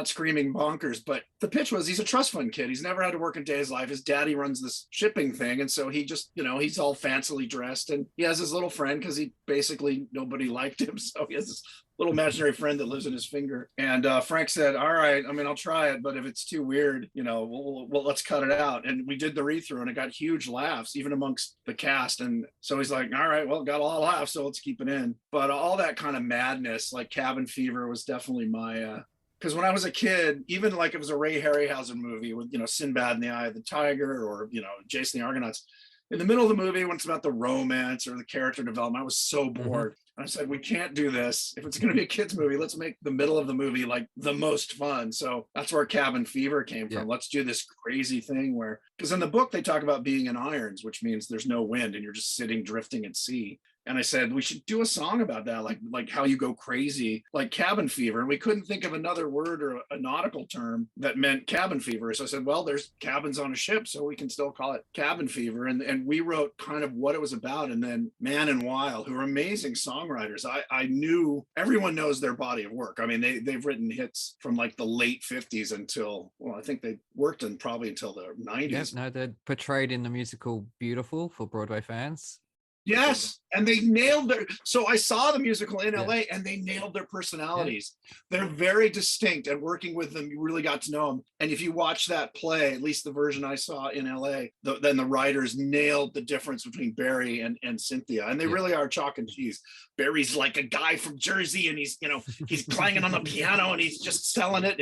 screaming bonkers. But the pitch was, he's a trust fund kid. He's never had to work a day in his life. His daddy runs this shipping thing, and so he just, you know, he's all fancily dressed, and he has his little friend because he basically nobody liked him, so he has this little imaginary friend that lives in his finger. And Frank said, all right, I mean, I'll try it, but if it's too weird, you know, well, let's cut it out. And we did the read-through, and it got huge laughs, even amongst the cast. And so he's like, all right, well, got a lot of laughs, so let's keep it in. But all that kind of madness, like Cabin Fever, was definitely my, because when I was a kid, even like it was a Ray Harryhausen movie with, you know, Sinbad in the Eye of the Tiger, or, you know, Jason the Argonauts, in the middle of the movie, when it's about the romance or the character development, I was so bored. I said, we can't do this. If it's going to be a kid's movie, let's make the middle of the movie like the most fun. So that's where Cabin Fever came from. Let's do this crazy thing where, because in the book, they talk about being in irons, which means there's no wind and you're just sitting drifting at sea. And I said, we should do a song about that, like how you go crazy, like cabin fever. And we couldn't think of another word or a nautical term that meant cabin fever. So I said, well, there's cabins on a ship, so we can still call it cabin fever. And we wrote kind of what it was about. And then Man and Wild, who are amazing songwriters, I knew everyone knows their body of work. I mean, they've written hits from like the late 50s until, well, I think they worked in probably until the 90s. Yes, no, they're portrayed in the musical Beautiful for Broadway fans. Yes, and they nailed so I saw the musical in LA and they nailed their personalities. They're very distinct, and working with them, you really got to know them. And if you watch that play, at least the version I saw in LA, then the writers nailed the difference between Barry and Cynthia. And they really are chalk and cheese. Barry's like a guy from Jersey, and he's clanging on the piano and he's just selling it,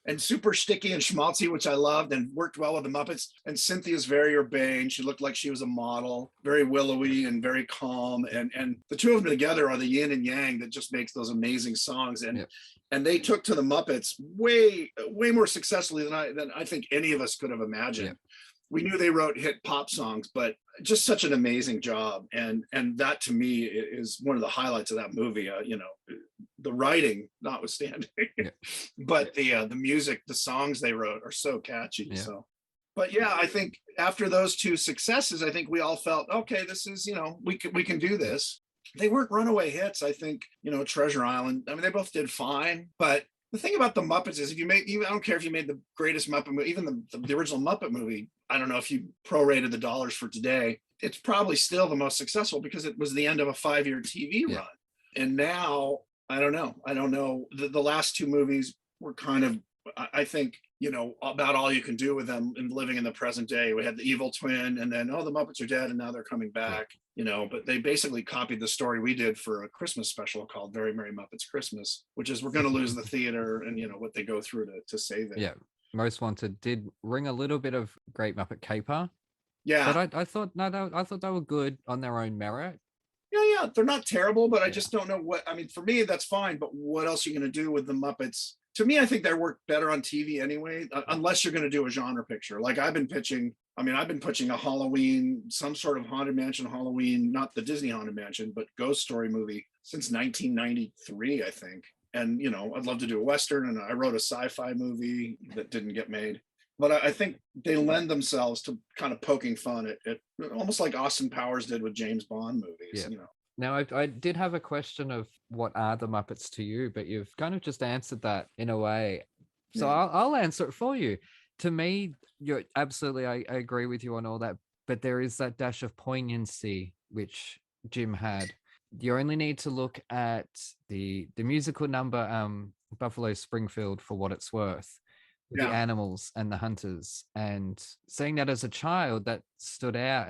and super sticky and schmaltzy, which I loved and worked well with the Muppets. And Cynthia's very urbane. She looked like she was a model, very willowy and very calm. And the two of them together are the yin and yang that just makes those amazing songs. And they took to the Muppets way more successfully than I think any of us could have imagined. We knew they wrote hit pop songs, but just such an amazing job. And that to me is one of the highlights of that movie. The writing notwithstanding, but the music, the songs they wrote are so catchy. So, but yeah, I think after those two successes, I think we all felt, okay, this is, we can do this. they weren't runaway hits. I think, Treasure Island, I mean, they both did fine, but the thing about the Muppets is I don't care if you made the greatest Muppet movie, even the original Muppet movie, I don't know if you prorated the dollars for today, it's probably still the most successful because it was the end of a 5-year TV run. And now, I don't know. The last two movies were kind of, I think, about all you can do with them in living in the present day. We had the evil twin, and then, the Muppets are dead, and now they're coming back, but they basically copied the story we did for a Christmas special called Very Merry Muppets Christmas, which is we're going to lose the theater and, what they go through to save it. Yeah. Most Wanted did ring a little bit of Great Muppet Caper. Yeah. But I thought, I thought they were good on their own merit. Yeah. They're not terrible, but I just don't know for me, that's fine. But what else are you going to do with the Muppets? To me, I think they work better on TV anyway, unless you're going to do a genre picture. Like I've been pitching a Halloween, some sort of Haunted Mansion Halloween, not the Disney Haunted Mansion, but Ghost Story movie since 1993, I think. And, I'd love to do a Western, and I wrote a sci-fi movie that didn't get made. But I think they lend themselves to kind of poking fun at almost like Austin Powers did with James Bond movies, Now, I did have a question of what are the Muppets to you, but you've kind of just answered that in a way. So I'll answer it for you. To me, you're absolutely, I agree with you on all that, but there is that dash of poignancy, which Jim had. You only need to look at the musical number, Buffalo Springfield, for what it's worth. The animals and the hunters, and seeing that as a child, that stood out,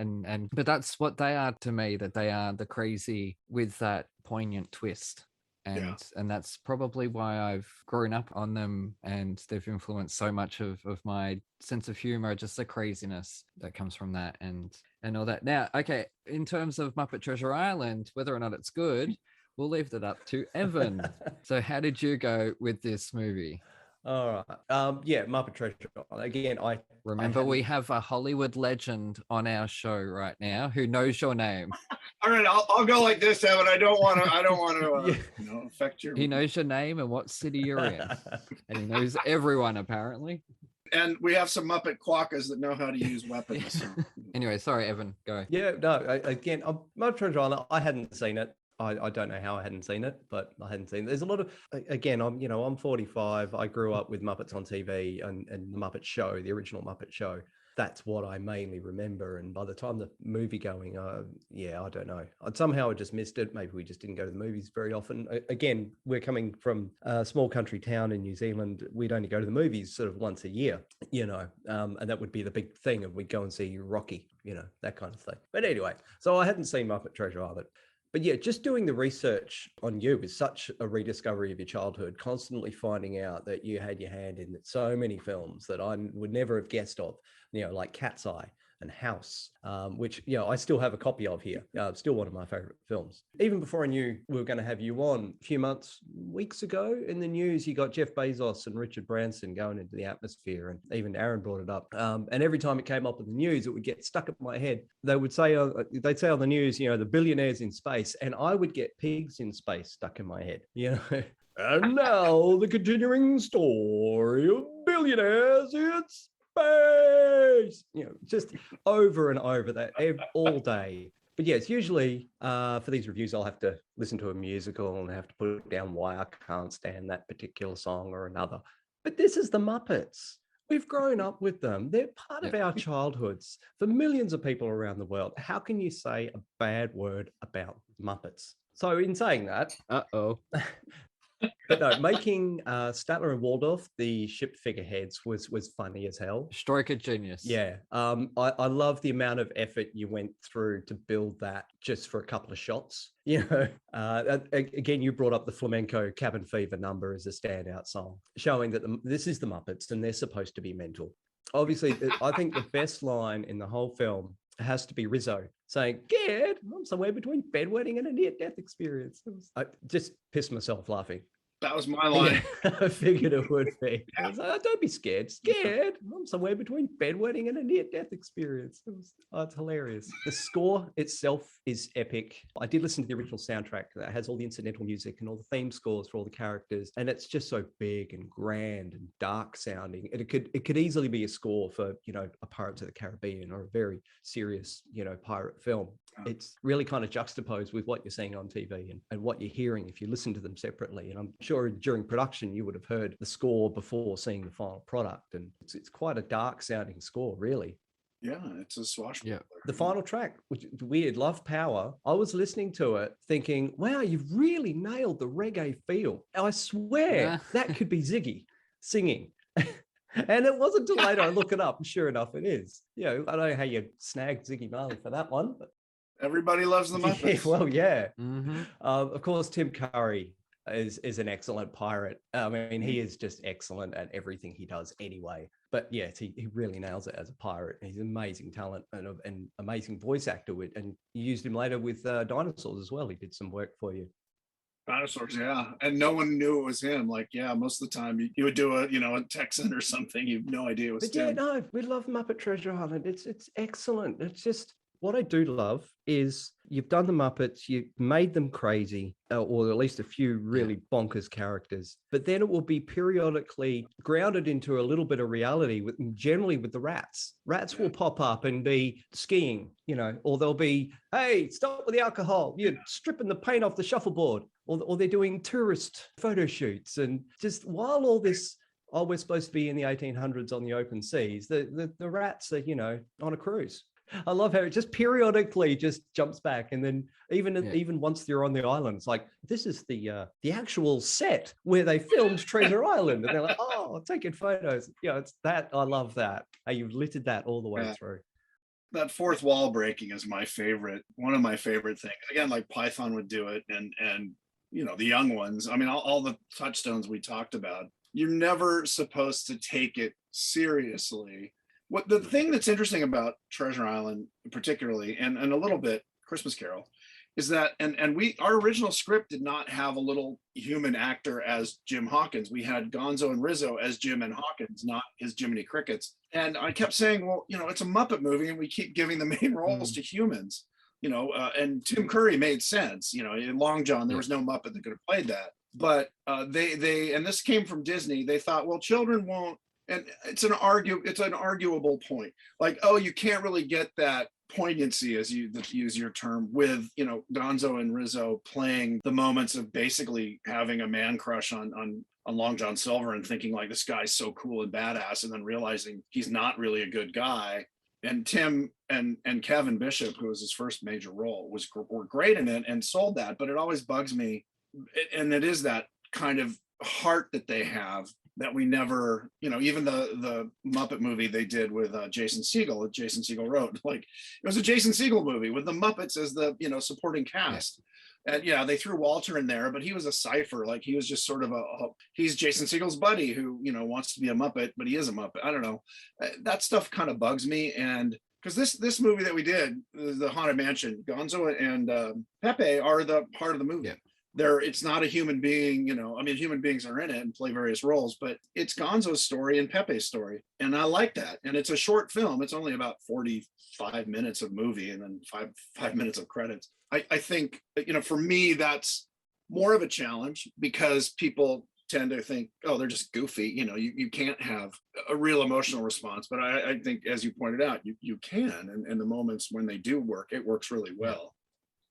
but that's what they are to me, that they are the crazy with that poignant twist, and that's probably why I've grown up on them, and they've influenced so much of my sense of humor, just the craziness that comes from that and all that. Now, okay, in terms of Muppet Treasure Island, whether or not it's good, we'll leave that up to Evan. So how did you go with this movie? All right. Muppet Treasure Island. Again, we have a Hollywood legend on our show right now who knows your name. All right, I'll go like this, Evan. I don't want to affect your. He knows your name and what city you're in, and he knows everyone apparently. And we have some Muppet quokkas that know how to use weapons. So. Anyway, sorry, Evan, go. Yeah, no. Again, Muppet Treasure Island. I hadn't seen it. I don't know how I hadn't seen it, but I hadn't seen it. There's a lot of, again, I'm 45. I grew up with Muppets on TV and the Muppet Show, the original Muppet Show. That's what I mainly remember. And by the time the movie going, I don't know. Somehow I just missed it. Maybe we just didn't go to the movies very often. Again, we're coming from a small country town in New Zealand. We'd only go to the movies sort of once a year, and that would be the big thing. And we'd go and see Rocky, that kind of thing. But anyway, so I hadn't seen Muppet Treasure Island. But yeah, just doing the research on you is such a rediscovery of your childhood, constantly finding out that you had your hand in so many films that I would never have guessed of, like Cat's Eye and House, which, I still have a copy of here. Still one of my favorite films. Even before I knew we were going to have you on a few weeks ago in the news, you got Jeff Bezos and Richard Branson going into the atmosphere, and even Aaron brought it up. And every time it came up in the news, it would get stuck in my head. They would say, they'd say on the news, the billionaires in space, and I would get pigs in space stuck in my head, And now the continuing story of billionaires in space, just over and over that all day. But yeah, it's usually for these reviews, I'll have to listen to a musical and have to put down why I can't stand that particular song or another. But this is the Muppets. We've grown up with them. They're part of our childhoods. For millions of people around the world, how can you say a bad word about Muppets? So in saying that, but no, making Statler and Waldorf, the ship figureheads, was funny as hell. Stroke of genius. Yeah. I love the amount of effort you went through to build that just for a couple of shots. Again, you brought up the flamenco Cabin Fever number as a standout song, showing that this is the Muppets and they're supposed to be mental. Obviously, I think the best line in the whole film has to be Rizzo saying, "Scared, I'm somewhere between bedwetting and a near-death experience." I just pissed myself laughing. That was my line. I figured it would be. I was like, don't be scared. Scared? I'm somewhere between bedwetting and a near-death experience. It's hilarious. The score itself is epic. I did listen to the original soundtrack that has all the incidental music and all the theme scores for all the characters, and it's just so big and grand and dark sounding. And it could easily be a score for, a Pirates of the Caribbean or a very serious, pirate film. it's really kind of juxtaposed with what you're seeing on TV and what you're hearing if you listen to them separately. And I'm sure during production, you would have heard the score before seeing the final product. And it's quite a dark sounding score, really. Yeah, it's a swashbuckler. Yeah. The final track, which is weird, Love Power, I was listening to it thinking, wow, you've really nailed the reggae feel. I swear that could be Ziggy singing. And it wasn't until later I look it up, and sure enough, it is. You know, I don't know how you snagged Ziggy Marley for that one. But... Everybody loves the Muppets. Yeah, well, yeah. Mm-hmm. Of course, Tim Curry is an excellent pirate. I mean, he is just excellent at everything he does anyway. But yes, he really nails it as a pirate. He's an amazing talent and amazing voice actor. And you used him later with Dinosaurs as well. He did some work for you. Dinosaurs, yeah. And no one knew it was him. Like, yeah, most of the time you would do a Texan or something. You have no idea it was But Tim. yeah, no, we love Muppet Treasure Island. It's excellent. It's just what I do love is you've done the Muppets, you made them crazy, or at least a few really bonkers characters, but then it will be periodically grounded into a little bit of reality generally with the rats. Rats will pop up and be skiing, you know, or they'll be, hey, stop with the alcohol. You're stripping the paint off the shuffleboard, or they're doing tourist photo shoots. And just while all this, we're supposed to be in the 1800s on the open seas, the rats are, you know, on a cruise. I love how it just periodically just jumps back, and then even once they're on the island, it's like, this is the actual set where they filmed Treasure Island, and they're like, oh, taking photos. You know, it's that. I love that. You've littered that all the way through. That fourth wall breaking is my favorite. One of my favorite things. Again, like Python would do it, and you know, the young ones. I mean, all the touchstones we talked about. You're never supposed to take it seriously. What the thing that's interesting about Treasure Island, particularly, and a little bit Christmas Carol, is that and our original script did not have a little human actor as Jim Hawkins. We had Gonzo and Rizzo as Jim and Hawkins, not his Jiminy Crickets. And I kept saying, well, you know, it's a Muppet movie, and we keep giving the main roles to humans. You know, and Tim Curry made sense. You know, in Long John, there was no Muppet that could have played that. But they and this came from Disney. They thought, well, children won't. And it's an arguable point. Like, oh, you can't really get that poignancy, as you use your term, with, you know, Gonzo and Rizzo playing the moments of basically having a man crush on Long John Silver and thinking like, this guy's so cool and badass, and then realizing he's not really a good guy. And Tim and Kevin Bishop, who was his first major role, were great in it and sold that. But it always bugs me, and it is that kind of heart that they have that we never, you know, even the Muppet movie they did with Jason Segel, that Jason Segel wrote, like, it was a Jason Segel movie with the Muppets as the, you know, supporting cast. And yeah, they threw Walter in there, but he was a cipher. Like, he was just sort of he's Jason Segel's buddy who, you know, wants to be a Muppet, but he is a Muppet. I don't know. That stuff kind of bugs me. And because this movie that we did, the Haunted Mansion, Gonzo and Pepe are the part of the movie. Yeah. It's not a human being, you know, I mean, human beings are in it and play various roles, but it's Gonzo's story and Pepe's story. And I like that. And it's a short film. It's only about 45 minutes of movie and then five minutes of credits. I think, you know, for me, that's more of a challenge because people tend to think, oh, they're just goofy. You know, you can't have a real emotional response. But I think, as you pointed out, you can. And the moments when they do work, it works really well.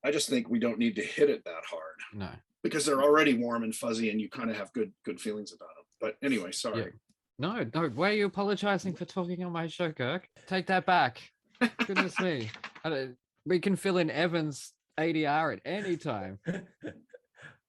I just think we don't need to hit it that hard. No. Because they're already warm and fuzzy and you kind of have good feelings about them. But anyway, sorry. Yeah. No. Why are you apologizing for talking on my show, Kirk? Take that back. Goodness me. We can fill in Evan's ADR at any time.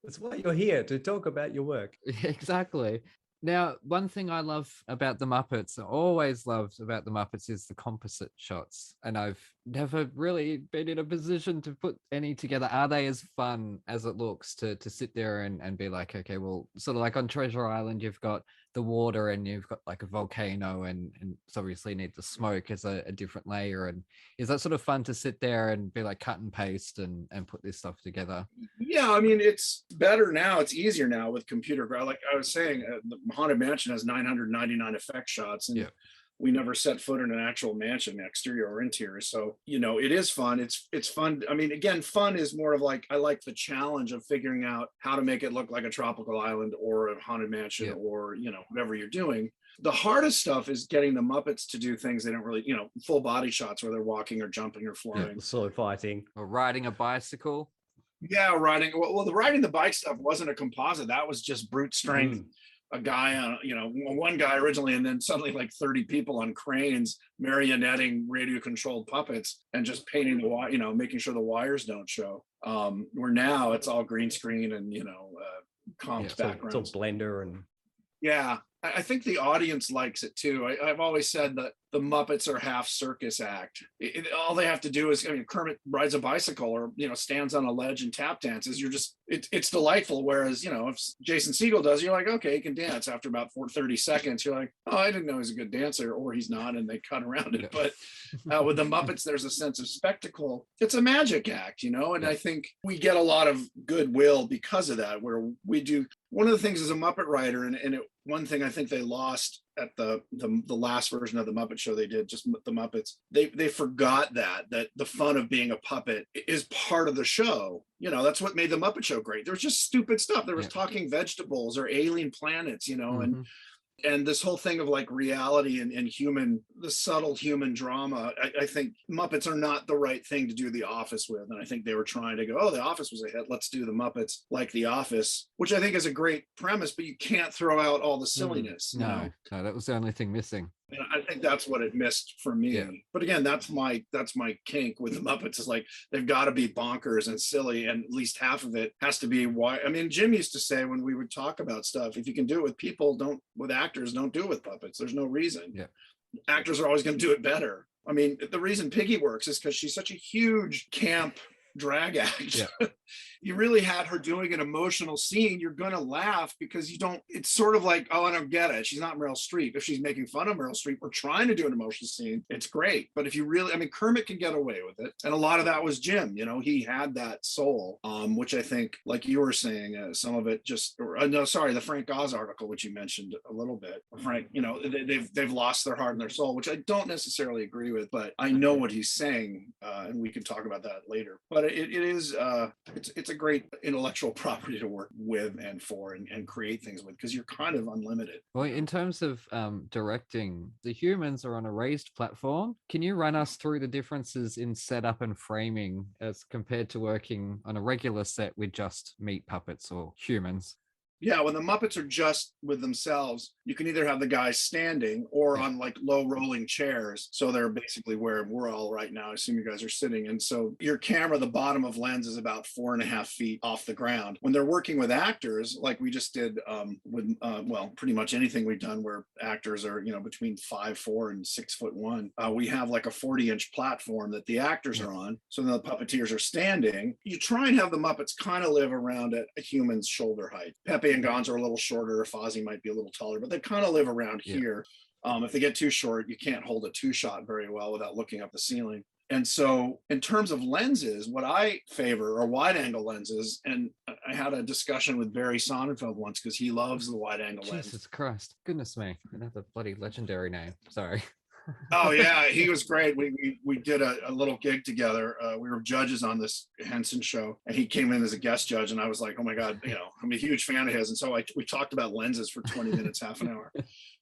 That's why you're here, to talk about your work. Exactly. Now, one thing I love about the Muppets, always loved about the Muppets, is the composite shots. And I've never really been in a position to put any together. Are they as fun as it looks to sit there and be like, okay, well, sort of like on Treasure Island, you've got the water and you've got like a volcano and it's obviously need the smoke as a different layer. And is that sort of fun to sit there and be like cut and paste and put this stuff together? Yeah, I mean, it's better now. It's easier now with computer. Like I was saying, the Haunted Mansion has 999 effect shots. And we never set foot in an actual mansion, exterior or interior. So, you know, it is fun. It's fun. I mean, again, fun is more of like, I like the challenge of figuring out how to make it look like a tropical island or a haunted mansion or, you know, whatever you're doing. The hardest stuff is getting the Muppets to do things they don't really, you know, full body shots where they're walking or jumping or flying. Sword fighting. Or riding a bicycle. Yeah, riding. Well, the riding the bike stuff wasn't a composite. That was just brute strength. A guy on, you know, one guy originally, and then suddenly like 30 people on cranes marionetting radio controlled puppets and just painting the wire, you know, making sure the wires don't show. Where now it's all green screen and, you know, comped backgrounds. It's all Blender and. Yeah, I think the audience likes it too. I've always said that the Muppets are half circus act. All they have to do is, I mean, Kermit rides a bicycle or, you know, stands on a ledge and tap dances. You're just, it's delightful. Whereas, you know, if Jason Segel does, you're like, okay, he can dance. After about 30 seconds, you're like, oh, I didn't know he's a good dancer, or he's not, and they cut around it. But with the Muppets, there's a sense of spectacle. It's a magic act, you know, and I think we get a lot of goodwill because of that, where we do. One of the things as a Muppet writer, one thing I think they lost at the last version of the Muppet Show they did, just the Muppets, they forgot that the fun of being a puppet is part of the show. You know, that's what made the Muppet Show great. There was just stupid stuff. There was talking vegetables or alien planets, you know, and this whole thing of like reality and human, the subtle human drama. I think Muppets are not the right thing to do The Office with. And I think they were trying to go, oh, The Office was a hit, let's do the Muppets like The Office, which I think is a great premise, but you can't throw out all the silliness. No, that was the only thing missing. And I think that's what it missed for me. Yeah. But again, that's my kink with the Muppets, is like, they've got to be bonkers and silly, and at least half of it has to be why. I mean, Jim used to say when we would talk about stuff, if you can do it with people, with actors, don't do it with puppets. There's no reason. Yeah. Actors are always going to do it better. I mean, the reason Piggy works is because she's such a huge camp drag act. Yeah. You really had her doing an emotional scene, you're gonna laugh because you don't, it's sort of like, oh, I don't get it, she's not Meryl Streep. If she's making fun of Meryl Streep or trying to do an emotional scene, it's great. But if you really, I mean, Kermit can get away with it, and a lot of that was Jim, you know, he had that soul, which I think, like you were saying, some of it just, the Frank Oz article, which you mentioned a little bit, Frank, you know, they've lost their heart and their soul, which I don't necessarily agree with, but I know what he's saying, and we can talk about that later. But it's a great intellectual property to work with and for and create things with, because you're kind of unlimited. Well, in terms of directing, the humans are on a raised platform. Can you run us through the differences in setup and framing as compared to working on a regular set with just meat puppets or humans? Yeah, when the Muppets are just with themselves, you can either have the guys standing or on like low rolling chairs. So they're basically where we're all right now. I assume you guys are sitting. And so your camera, the bottom of lens is about 4.5 feet off the ground. When they're working with actors, like we just did with pretty much anything we've done where actors are, you know, between 5'4" and 6'1", we have like a 40-inch platform that the actors are on. So then the puppeteers are standing. You try and have the Muppets kind of live around at a human's shoulder height. Pepe and Gonzo are a little shorter. Fozzie might be a little taller, but they kind of live around here. If they get too short, you can't hold a two-shot very well without looking up the ceiling. And so in terms of lenses, what I favor are wide angle lenses. And I had a discussion with Barry Sonnenfeld once because he loves the wide angle lens. Jesus Christ. Goodness me. Another bloody legendary name. Sorry. Oh yeah, he was great. We did a little gig together. We were judges on this Henson show, and he came in as a guest judge, and I was like, oh my god, you know, I'm a huge fan of his. And so we talked about lenses for 20 minutes, half an hour.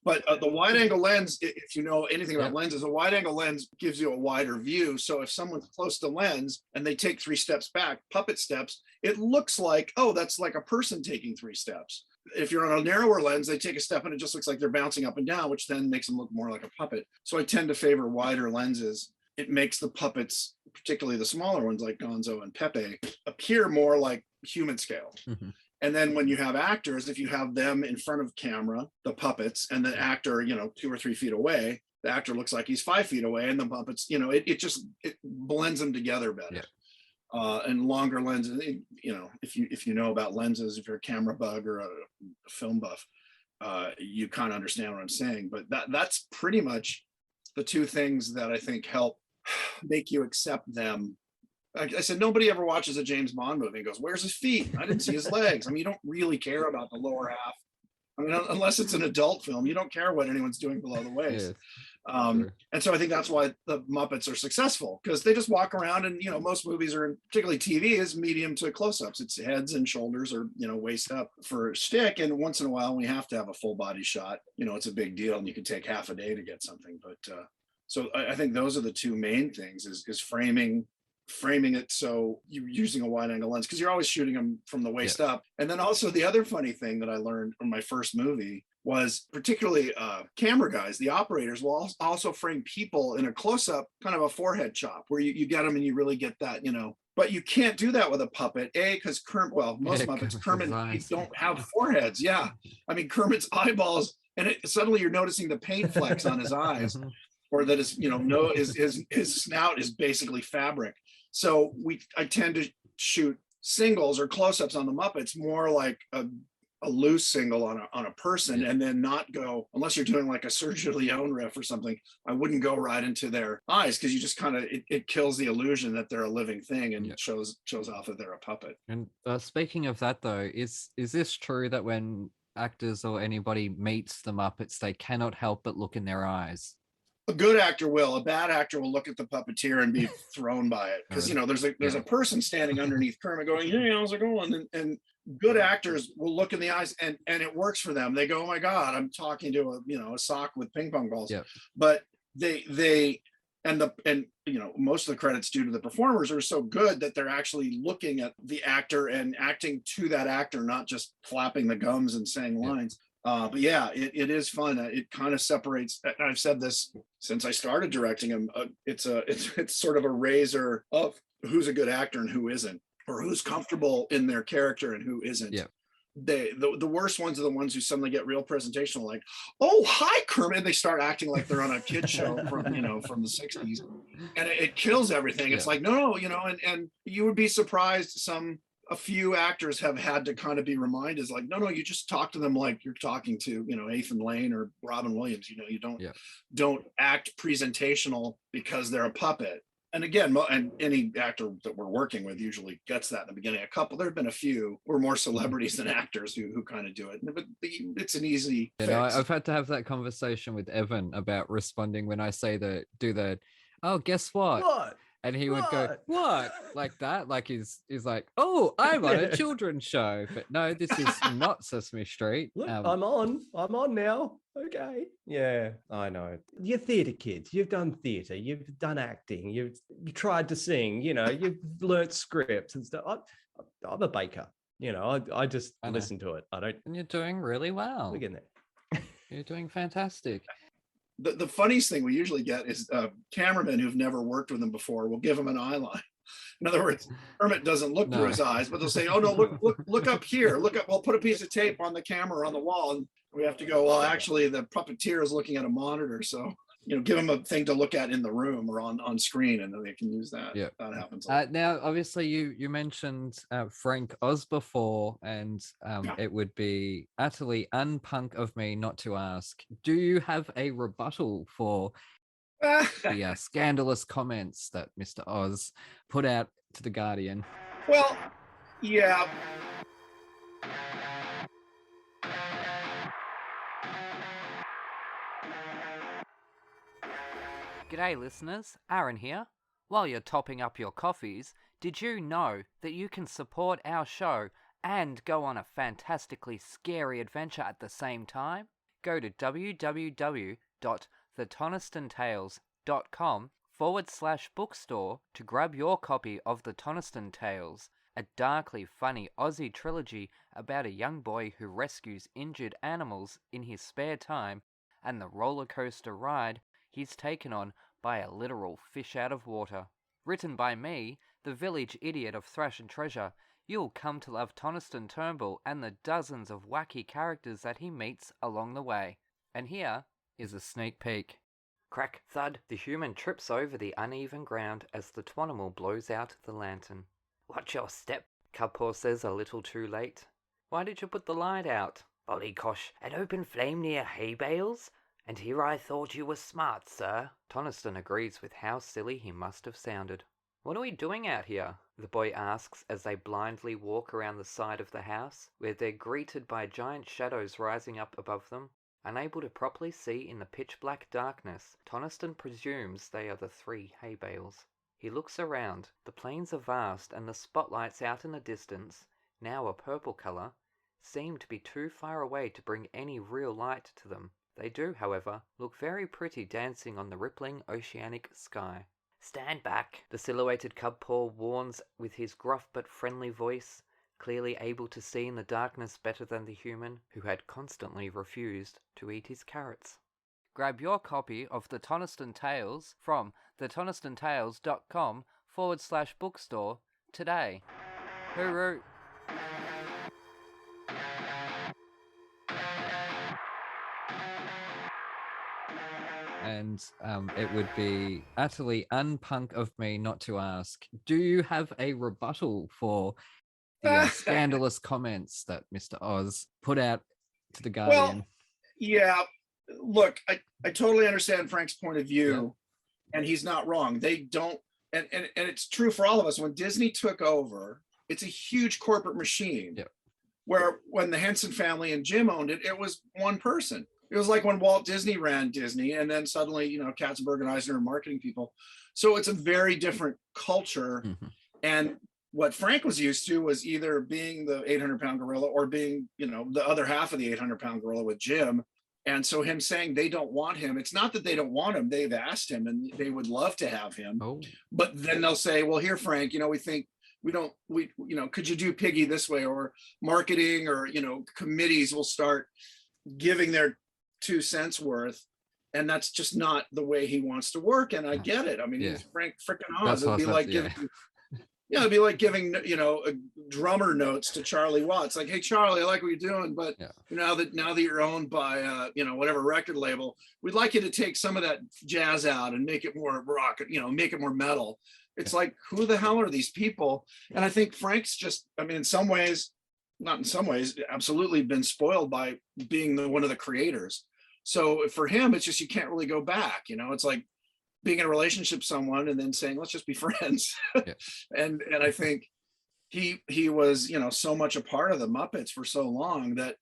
But the wide angle lens, if you know anything about lenses, a wide angle lens gives you a wider view. So if someone's close to lens and they take 3 steps back, puppet steps, it looks like, oh, that's like a person taking 3 steps. If you're on a narrower lens, they take a step and it just looks like they're bouncing up and down, which then makes them look more like a puppet. So I tend to favor wider lenses. It makes the puppets, particularly the smaller ones like Gonzo and Pepe, appear more like human scale. Mm-hmm. And then when you have actors, if you have them in front of camera, the puppets, and the actor, you know, 2 or 3 feet away, the actor looks like he's 5 feet away, and the puppets, you know, it blends them together better. Yeah. And longer lenses, you know, if you know about lenses, if you're a camera bug or a film buff, you kind of understand what I'm saying. But that's pretty much the 2 things that I think help make you accept them. I said, nobody ever watches a James Bond movie and goes, where's his feet? I didn't see his legs. I mean, you don't really care about the lower half. I mean, unless it's an adult film, you don't care what anyone's doing below the waist. True. And so I think that's why the Muppets are successful, because they just walk around, and most movies are, particularly TV, is medium to close-ups. It's heads and shoulders, or waist up for shtick, and once in a while we have to have a full body shot. It's a big deal, and you can take half a day to get something. But so I think those are the two main things: is framing it, so you're using a wide angle lens because you're always shooting them from the waist up. And then also the other funny thing that I learned from my first movie was, particularly camera guys, the operators will also frame people in a close-up, kind of a forehead chop, where you get them and you really get that, but you can't do that with a puppet, because most Muppets, Kermit don't have foreheads. Yeah, I mean, Kermit's eyeballs, and suddenly you're noticing the paint flecks on his eyes, or that his snout is basically fabric. So I tend to shoot singles or close-ups on the Muppets more like a loose single on a person, and then not go, unless you're doing like a Sergio Leone riff or something, I wouldn't go right into their eyes, because you just kind of, it kills the illusion that they're a living thing, and it shows off that they're a puppet. And speaking of that, though, is this true that when actors or anybody meets the Muppets, they cannot help but look in their eyes? A good actor will. A bad actor will look at the puppeteer and be thrown by it, because there's a person standing underneath Kermit going, "Hey, how's it going?" And good actors will look in the eyes, and it works for them. They go, "Oh my God, I'm talking to a sock with ping pong balls." Yep. But they most of the credits due to the performers are so good that they're actually looking at the actor and acting to that actor, not just flapping the gums and saying lines. But yeah, it is fun. It kind of separates. I've said this since I started directing them. It's sort of a razor of who's a good actor and who isn't, or who's comfortable in their character and who isn't. Yeah. The worst ones are the ones who suddenly get real presentational, like, "Oh, hi, Kermit," and they start acting like they're on a kid show from the 60s, and it kills everything. It's like, no, and you would be surprised. A few actors have had to kind of be reminded, like, no, you just talk to them like you're talking to, Ethan Lane or Robin Williams. You don't act presentational because they're a puppet. And again, and any actor that we're working with usually gets that in the beginning. There have been a few, we're more celebrities than actors who kind of do it. But it's an easy fix. I've had to have that conversation with Evan about responding when I say oh, guess what? What? And he would go, "What?" Like that. Like he's like, "Oh, I'm on a children's show." But no, this is not Sesame Street. Look, I'm on now. Okay. Yeah, I know. You're theatre kids. You've done theatre. You've done acting. You've tried to sing. You've learnt scripts and stuff. I'm a baker. I just listen to it. I don't. And you're doing really well. Look in there. You're doing fantastic. The funniest thing we usually get is cameramen who've never worked with them before will give them an eye line. In other words, Kermit doesn't look through his eyes, but they'll say, "Oh no, look up here. Look up." We'll put a piece of tape on the camera on the wall, and we have to go, "Well, actually, the puppeteer is looking at a monitor, so give them a thing to look at in the room or on screen, and then they can use that." Yeah, that happens. Now, obviously, you mentioned Frank Oz before, and it would be utterly unpunk of me not to ask: do you have a rebuttal for the scandalous comments that Mr. Oz put out to the Guardian? Well, yeah. G'day listeners, Aaron here. While you're topping up your coffees, did you know that you can support our show and go on a fantastically scary adventure at the same time? Go to www.thetonistonTales.com/bookstore to grab your copy of The Toniston Tales, a darkly funny Aussie trilogy about a young boy who rescues injured animals in his spare time and the roller coaster ride he's taken on by a literal fish out of water. Written by me, the village idiot of Thrash and Treasure, you'll come to love Toniston Turnbull and the dozens of wacky characters that he meets along the way. And here is a sneak peek. Crack, thud, the human trips over the uneven ground as the Twanimal blows out the lantern. "Watch your step," Cubpaw says a little too late. "Why did you put the light out?" "Bollycosh, an open flame near hay bales? And here I thought you were smart, sir." Toniston agrees with how silly he must have sounded. "What are we doing out here?" the boy asks as they blindly walk around the side of the house, where they're greeted by giant shadows rising up above them. Unable to properly see in the pitch-black darkness, Toniston presumes they are the 3 hay bales. He looks around. The plains are vast, and the spotlights out in the distance, now a purple colour, seem to be too far away to bring any real light to them. They do, however, look very pretty dancing on the rippling oceanic sky. "Stand back," the silhouetted cub paw warns with his gruff but friendly voice, clearly able to see in the darkness better than the human, who had constantly refused to eat his carrots. Grab your copy of the Toniston Tales from thetonistontales.com/bookstore today. Hooroo! And it would be utterly unpunk of me not to ask, do you have a rebuttal for the scandalous comments that Mr. Oz put out to the Guardian? Well, yeah, look, I totally understand Frank's point of view, and he's not wrong. They don't, and it's true for all of us. When Disney took over, it's a huge corporate machine. Yep. Where when the Henson family and Jim owned it, it was one person. It was like when Walt Disney ran Disney, and then suddenly, you know, Katzenberg and Eisner are marketing people. So it's a very different culture. Mm-hmm. And what Frank was used to was either being the 800-pound gorilla or being, you know, the other half of the 800-pound gorilla with Jim. And so him saying they don't want him, it's not that they don't want him. They've asked him and they would love to have him. Oh. But then they'll say, well, here, Frank, you know, we think you know, could you do Piggy this way? Or marketing or, you know, committees will start giving their 2 cents worth. And that's just not the way he wants to work. And I get it. I mean, he's Frank frickin' Oz. It'd be like giving, it'd be like giving, you know, drummer notes to Charlie Watts. Like, hey, Charlie, I like what you're doing, but now that you're owned by, you know, whatever record label, we'd like you to take some of that jazz out and make it more rock, you know, make it more metal. It's like, who the hell are these people? And I think Frank's just, I mean, in some ways, not in some ways, absolutely been spoiled by being one of the creators. So for him, it's just, you can't really go back. You know, it's like being in a relationship with someone and then saying, let's just be friends. And I think he was, you know, so much a part of the Muppets for so long that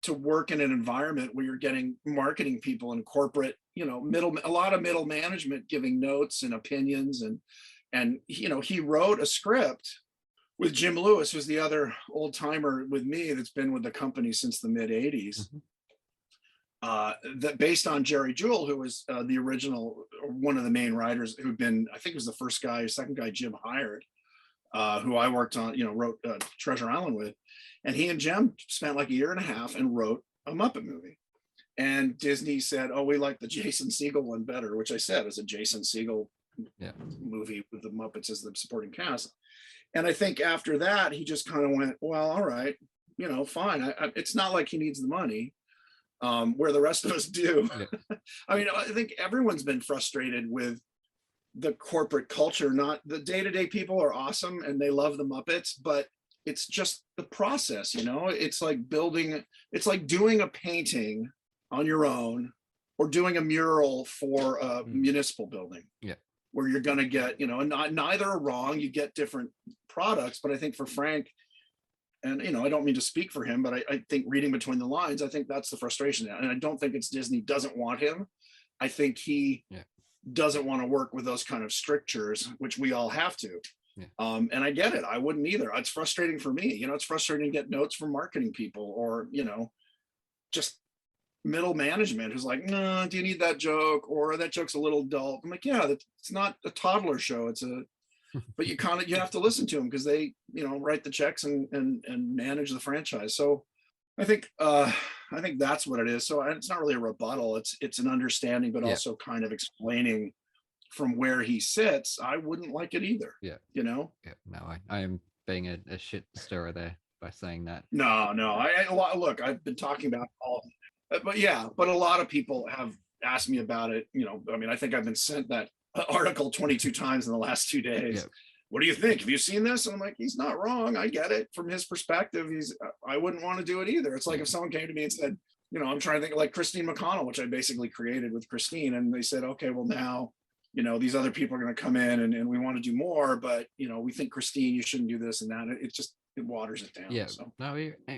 to work in an environment where you're getting marketing people and corporate, you know, a lot of middle management giving notes and opinions. And, you know, he wrote a script with Jim Lewis, who's the other old timer with me that's been with the company since the mid 80s. That based on Jerry Jewell, who was the original, one of the main writers who'd been, I think was the second guy Jim hired, who I worked on, you know, wrote Treasure Island with. And he and Jim spent like 1.5 years and wrote a Muppet movie. And Disney said, oh, we like the Jason Segel one better, which I said is a Jason Segel movie with the Muppets as the supporting cast. And I think after that, he just kind of went, well, all right, you know, fine. It's not like he needs the money. Where the rest of us do. I mean, I think everyone's been frustrated with the corporate culture. Not the day-to-day people are awesome and they love the Muppets, but it's just the process, you know. It's like it's like doing a painting on your own or doing a mural for a municipal building. Where you're gonna get, you know, and neither are wrong. You get different products, but I think for Frank, and, you know, I don't mean to speak for him, but I think reading between the lines, I think that's the frustration. And I don't think it's Disney doesn't want him. I think he doesn't want to work with those kind of strictures, which we all have to. And I get it. I wouldn't either. It's frustrating for me. You know, it's frustrating to get notes from marketing people or, you know, just middle management who's like, no, do you need that joke? Or that joke's a little dull. I'm like, yeah, it's not a toddler show. It's a, but you have to listen to them because they, you know, write the checks and manage the franchise. So I think that's what it is. So it's not really a rebuttal. It's an understanding, but also kind of explaining from where he sits. I wouldn't like it either. You know? No, I am being a shit stirrer there by saying that. No. Look, I've been talking about all, but a lot of people have asked me about it. You know, I mean, I think I've been sent that article 22 times in the last 2 days. What do you think? Have you seen this? And I'm like, he's not wrong. I get it from his perspective. I wouldn't want to do it either. It's like if someone came to me and said, you know, I'm trying to think like Christine McConnell, which I basically created with Christine. And they said, okay, well now, you know, these other people are going to come in and we want to do more, but, you know, we think Christine, you shouldn't do this and that. It waters it down. So. No,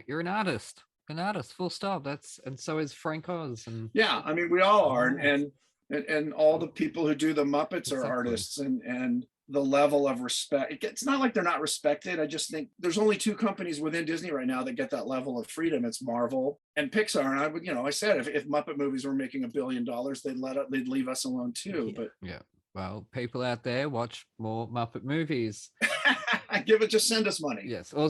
you're an artist. an artist, full stop. And so is Frank Oz. And Yeah, I mean, we all are, Yes. and all the people who do the Muppets are Exactly. artists, and the level of respect. It's not like they're not respected. I just think there's only two companies within Disney right now that get that level of freedom. It's Marvel and Pixar. And I would, I said if Muppet movies were making $1 billion, they'd leave us alone too. But yeah. Well, people out there, watch more Muppet movies. just send us money. Yes, or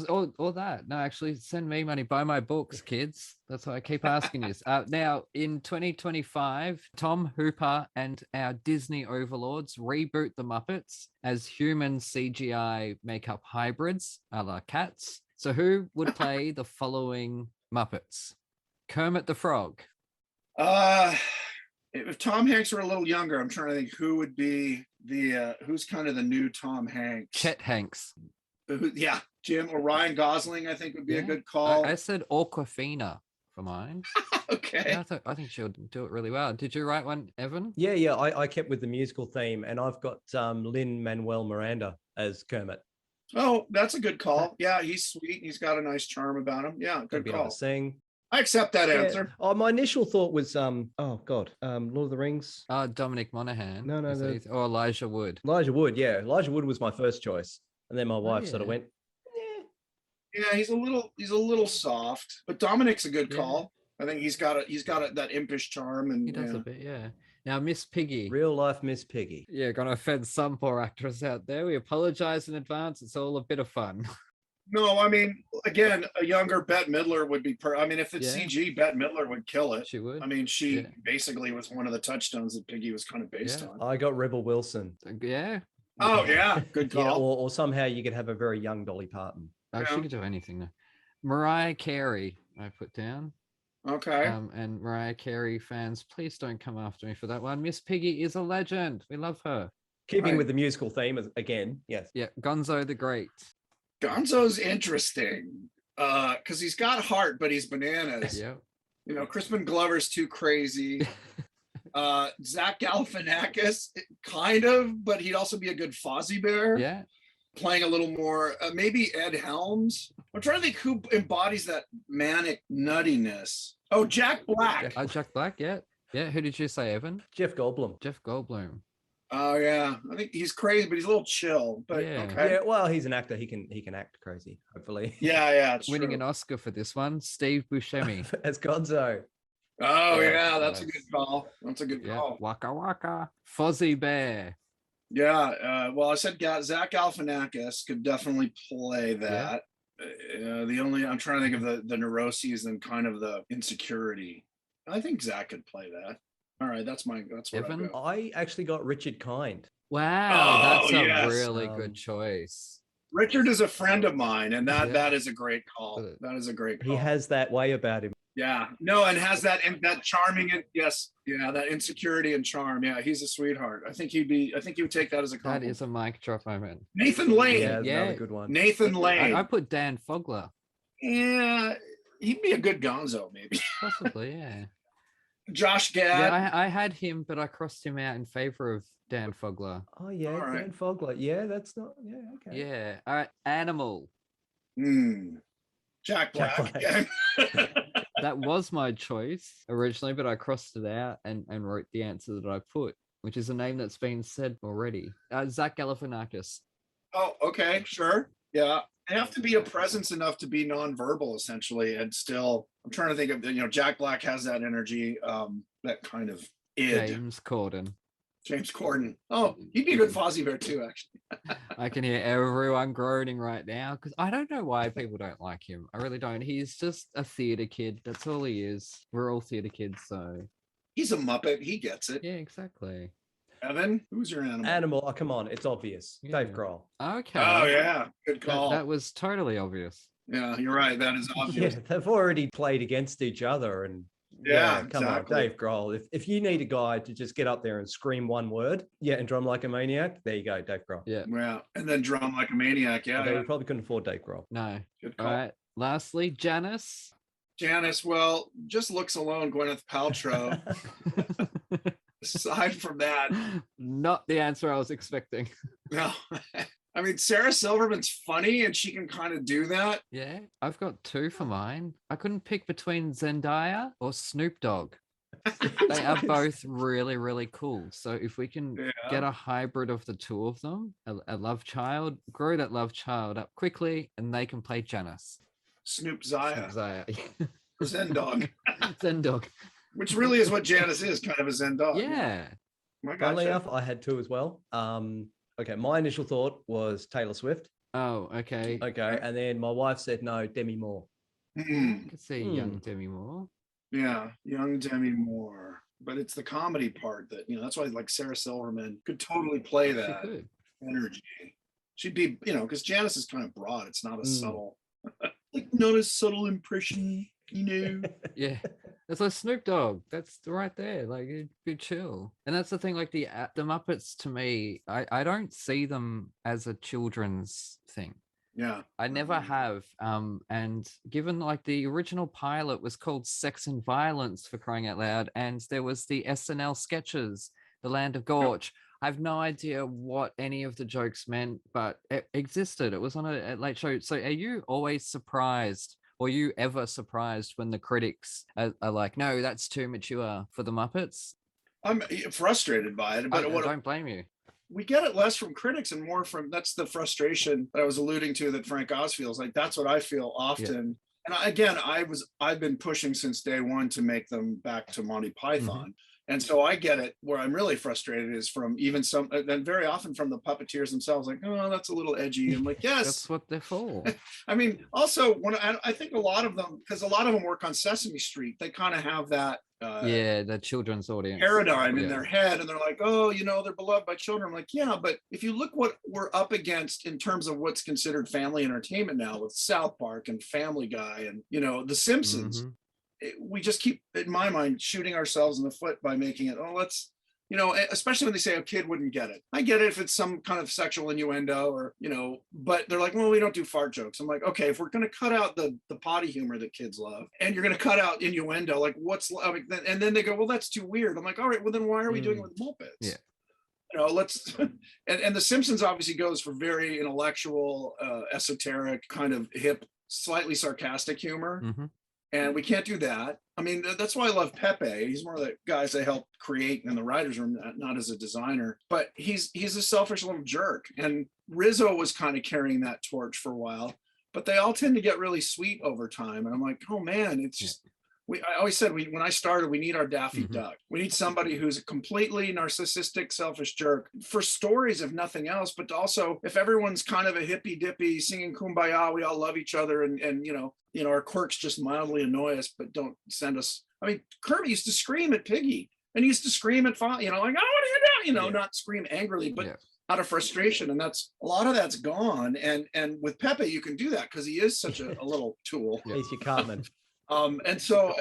that. No, actually, send me money. Buy my books, kids. That's why I keep asking you. Now, in 2025, Tom Hooper and our Disney overlords reboot the Muppets as human CGI makeup hybrids, a la cats. So, who would play the following Muppets? Kermit the Frog. If Tom Hanks were a little younger, I'm trying to think who would be who's kind of the new Tom Hanks. Chet Hanks. Yeah, Jim or Ryan Gosling, I think would be a good call. I said Awkwafina for mine. Okay. Yeah, I think she'll do it really well. Did you write one, Evan? Yeah. I kept with the musical theme, and I've got Lin-Manuel Miranda as Kermit. Oh, that's a good call. Yeah, he's sweet. He's got a nice charm about him. Yeah, good Be able call. to sing. I accept that answer. Oh, my initial thought was Lord of the Rings. Dominic Monaghan. No, or Elijah Wood. Elijah Wood, yeah. Elijah Wood was my first choice. And then my wife sort of went, Yeah, he's a little soft, but Dominic's a good call. I think he's got that impish charm, and He does a bit, yeah. Now, Miss Piggy. Real life Miss Piggy. Yeah, gonna offend some poor actress out there. We apologize in advance. It's all a bit of fun. No, I mean, again, a younger Bette Midler would be I mean, if it's CG, Bette Midler would kill it. She would. I mean, she basically was one of the touchstones that Piggy was kind of based on. I got Rebel Wilson. Yeah. Oh, yeah. Good call. Yeah, or somehow you could have a very young Dolly Parton. She could do anything though. Mariah Carey, I put down. Okay. And Mariah Carey fans, please don't come after me for that one. Miss Piggy is a legend. We love her. Keeping with the musical theme again, yes. Yeah, Gonzo the Great. Gonzo's interesting because he's got heart, but he's bananas. Yeah. Crispin Glover's too crazy. Zach Galifianakis, kind of, but he'd also be a good Fozzie Bear. Yeah. Playing a little more, maybe Ed Helms. I'm trying to think who embodies that manic nuttiness. Oh, Jack Black. Jack Black, yeah. Yeah, who did you say, Evan? Jeff Goldblum. Jeff Goldblum. Oh yeah, I think he's crazy, but he's a little chill. But okay. Yeah, well, he's an actor. He can act crazy, hopefully. Yeah. It's winning true. an Oscar for this one, Steve Buscemi as Gonzo. Oh yeah, that's a good call. That's a good call. Waka Waka. Fozzie Bear. Yeah. Well, I said Zach Galifianakis could definitely play that. I'm trying to think of the neuroses and kind of the insecurity. I think Zach could play that. All right, that's what Evan? I actually got Richard Kind. Wow, that's a really good choice. Richard is a friend of mine, and that is a great call. That is a great call. He has that way about him. Yeah, no, and has that charming and that insecurity and charm. Yeah, he's a sweetheart. I think he would take that as a compliment. That is a mic drop moment. Nathan Lane. Yeah, another good one. Nathan Lane. I put Dan Fogler. Yeah, he'd be a good Gonzo, maybe. Possibly, yeah. Josh Gad. Yeah, I had him, but I crossed him out in favor of Dan Fogler. Oh yeah, Dan Fogler. Yeah, that's not. Yeah, okay. Yeah. All right, Animal. Jack Black. That was my choice originally, but I crossed it out and wrote the answer that I put, which is a name that's been said already. Zach Galifianakis. Oh, okay, sure. Yeah. They have to be a presence enough to be nonverbal, essentially, and still. I'm trying to think of Jack Black has that energy, that kind of id. James Corden. Oh, he'd be a good Fozzie Bear too, actually. I can hear everyone groaning right now because I don't know why people don't like him. I really don't. He's just a theater kid. That's all he is. We're all theater kids, so he's a Muppet. He gets it. Yeah, exactly. Evan, who's your animal? Animal. Oh, come on, it's obvious. Yeah. Dave Grohl. Okay. Oh yeah, good call. That was totally obvious. Yeah, you're right. That is obvious. Yeah, they've already played against each other, and come on, Dave Grohl. If you need a guy to just get up there and scream one word, and drum like a maniac, there you go, Dave Grohl. Yeah, and then drum like a maniac. Yeah, you probably couldn't afford Dave Grohl. No. Good call. All right. Lastly, Janice. Well, just looks alone, Gwyneth Paltrow. Aside from that, not the answer I was expecting. No. I mean, Sarah Silverman's funny and she can kind of do that. Yeah, I've got two for mine. I couldn't pick between Zendaya or Snoop Dogg. They are both really, really cool. So if we can get a hybrid of the two of them, a love child, grow that love child up quickly, and they can play Janice. Snoop Zaya. Zaya. Or Zendog. Zendog. Which really is what Janice is, kind of a Zendog. Yeah. My Funnily God. enough, I had two as well. Okay, my initial thought was Taylor Swift. Oh, okay. Okay, and then my wife said no, Demi Moore. I could see young Demi Moore. Yeah, young Demi Moore. But it's the comedy part that, that's why like Sarah Silverman could totally play that energy. She'd be, because Janice is kind of broad. It's not a subtle, like not a subtle impression, Yeah. It's like Snoop Dogg. That's right there. Like, it'd be chill. And that's the thing, like the Muppets to me, I don't see them as a children's thing. Yeah. I never have. And given like the original pilot was called Sex and Violence, for crying out loud, and there was the SNL sketches, The Land of Gorge. I have no idea what any of the jokes meant, but it existed. It was on a late show. So are you always surprised, or you ever surprised when the critics are like, no, that's too mature for the Muppets? I'm frustrated by it, but I don't blame you. We get it less from critics and more from, that's the frustration that I was alluding to that Frank Oz feels like. That's what I feel often. And again, I've been pushing since day one to make them back to Monty Python. And so I get it. Where I'm really frustrated is from even some, and very often from the puppeteers themselves, like, oh, that's a little edgy. I'm like, yes, that's what they're for. I mean, also when I think a lot of them, because a lot of them work on Sesame Street, they kind of have that the children's audience paradigm in their head, and they're like, oh, they're beloved by children. I'm like, yeah, but if you look what we're up against in terms of what's considered family entertainment now with South Park and Family Guy and The Simpsons, we just keep, in my mind, shooting ourselves in the foot by making it, let's, especially when they say a kid wouldn't get it. I get it if it's some kind of sexual innuendo or, but they're like, well, we don't do fart jokes. I'm like, okay, if we're going to cut out the potty humor that kids love and you're going to cut out innuendo, like and then they go, well, that's too weird. I'm like, all right, well, then why are we doing it with Muppets? Yeah. Let's, and The Simpsons obviously goes for very intellectual, esoteric, kind of hip, slightly sarcastic humor. And we can't do that. I mean, that's why I love Pepe. He's one of the guys I helped create in the writer's room, not as a designer, but he's a selfish little jerk. And Rizzo was kind of carrying that torch for a while, but they all tend to get really sweet over time. And I'm like, oh man, it's just, I always said, when I started, we need our Daffy Duck. We need somebody who's a completely narcissistic, selfish jerk for stories, if nothing else. But also, if everyone's kind of a hippy dippy singing Kumbaya, we all love each other, and our quirks just mildly annoy us, but don't send us. I mean, Kermit used to scream at Piggy, and he used to scream at like, I don't want to hear that, not scream angrily, but out of frustration. And that's a lot of that's gone. And with Pepe, you can do that because he is such a little tool. He's your Cartman. And so,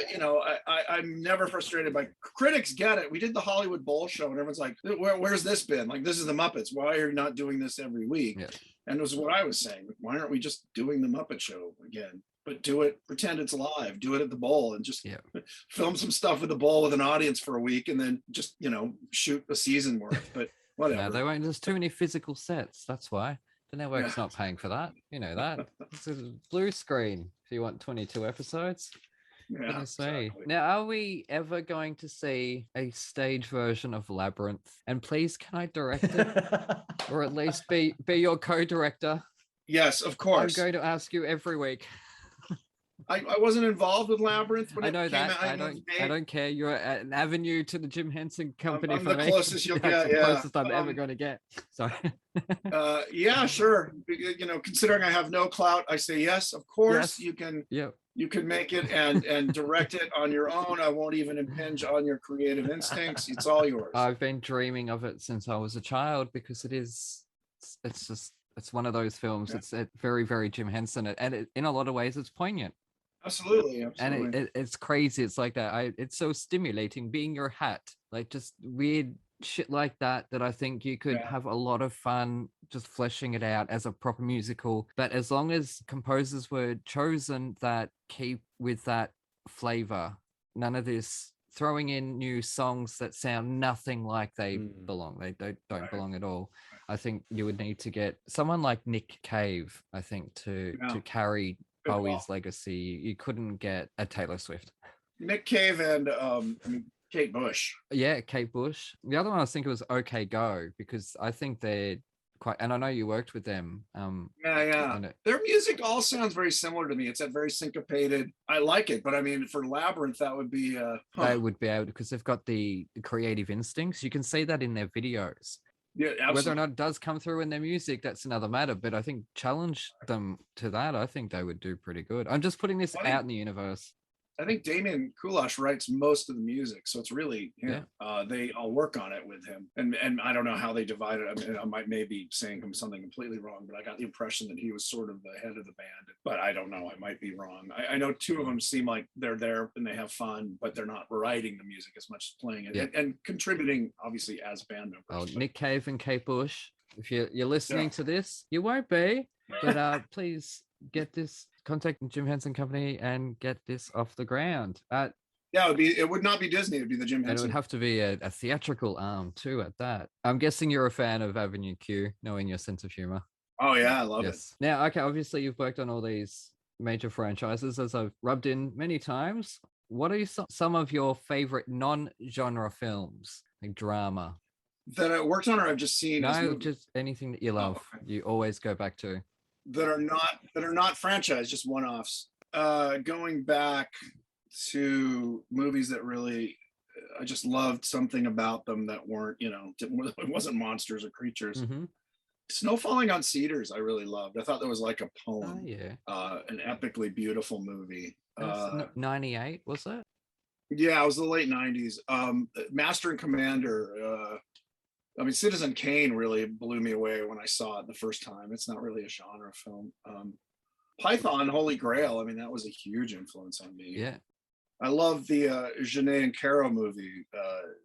I'm never frustrated by critics get it. We did the Hollywood Bowl show and everyone's like, where's this been? Like, this is the Muppets. Why are you not doing this every week? And it was what I was saying. Why aren't we just doing the Muppet Show again? But do it, pretend it's live, do it at the Bowl and just film some stuff with the Bowl with an audience for a week and then just, shoot a season worth. But whatever. No, they won't. There's too many physical sets. That's why. The network's not paying for that. You know that. It's a blue screen if you want 22 episodes. Yeah, exactly. Now, are we ever going to see a stage version of Labyrinth? And please, can I direct it? Or at least be your co-director? Yes, of course. I'm going to ask you every week. I wasn't involved with Labyrinth when I know it came that. out. I don't care. You're an avenue to the Jim Henson company I'm for the me. closest you'll get. The closest I'm ever going to get. Sorry. Yeah, sure. Considering I have no clout, I say yes. Of course, you can. Yep. You can make it and direct it on your own. I won't even impinge on your creative instincts. It's all yours. I've been dreaming of it since I was a child because it's one of those films. Yeah. It's very, very Jim Henson, and in a lot of ways, it's poignant. Absolutely. And it's crazy. It's like that. It's so stimulating being your hat, like just weird shit like that I think you could have a lot of fun just fleshing it out as a proper musical. But as long as composers were chosen that keep with that flavor, none of this throwing in new songs that sound nothing like they belong. They don't belong at all. I think you would need to get someone like Nick Cave, I think, to carry Good call. Bowie's legacy. You couldn't get a Taylor Swift. Nick Cave and Kate Bush. Yeah, Kate Bush. The other one I was thinking was OK Go, because I think they're quite, and I know you worked with them. Yeah. Their music all sounds very similar to me. It's that very syncopated. I like it, but I mean, for Labyrinth, that would be. They would be able to, because they've got the creative instincts. You can see that in their videos. Yeah, absolutely. Whether or not it does come through in their music, that's another matter. But I think challenge them to that. I think they would do pretty good. I'm just putting this out in the universe. I think Damien Kulash writes most of the music, so it's really him. They all work on it with him, and I don't know how they divide it. I mean, I might maybe saying something completely wrong, but I got the impression that he was sort of the head of the band. But I don't know. I might be wrong. I know two of them seem like they're there and they have fun, but they're not writing the music as much as playing it and contributing, obviously, as band members. Oh, Nick Cave and Kate Bush. If you're listening to this, you won't be, but please get this. Contact Jim Henson Company and get this off the ground. It would not be Disney. It would be the Jim Henson. And it would have to be a theatrical arm too at that. I'm guessing you're a fan of Avenue Q, knowing your sense of humor. Oh yeah, I love it. Now, okay, obviously you've worked on all these major franchises, as I've rubbed in many times. What are some of your favorite non-genre films, like drama? That I worked on or I've just seen? No, just anything that you love. You always go back to. That are not franchise, just one-offs. Going back to movies that really, I just loved something about them that weren't, it wasn't monsters or creatures. Mm-hmm. Snow Falling on Cedars, I really loved. I thought that was like a poem. Oh, an epically beautiful movie. 98, was it? Yeah, it was the late 90s. Master and Commander. I mean, Citizen Kane really blew me away when I saw it the first time. It's not really a genre film. Python, Holy Grail. I mean, that was a huge influence on me. Yeah. I love the Janae and Caro movie,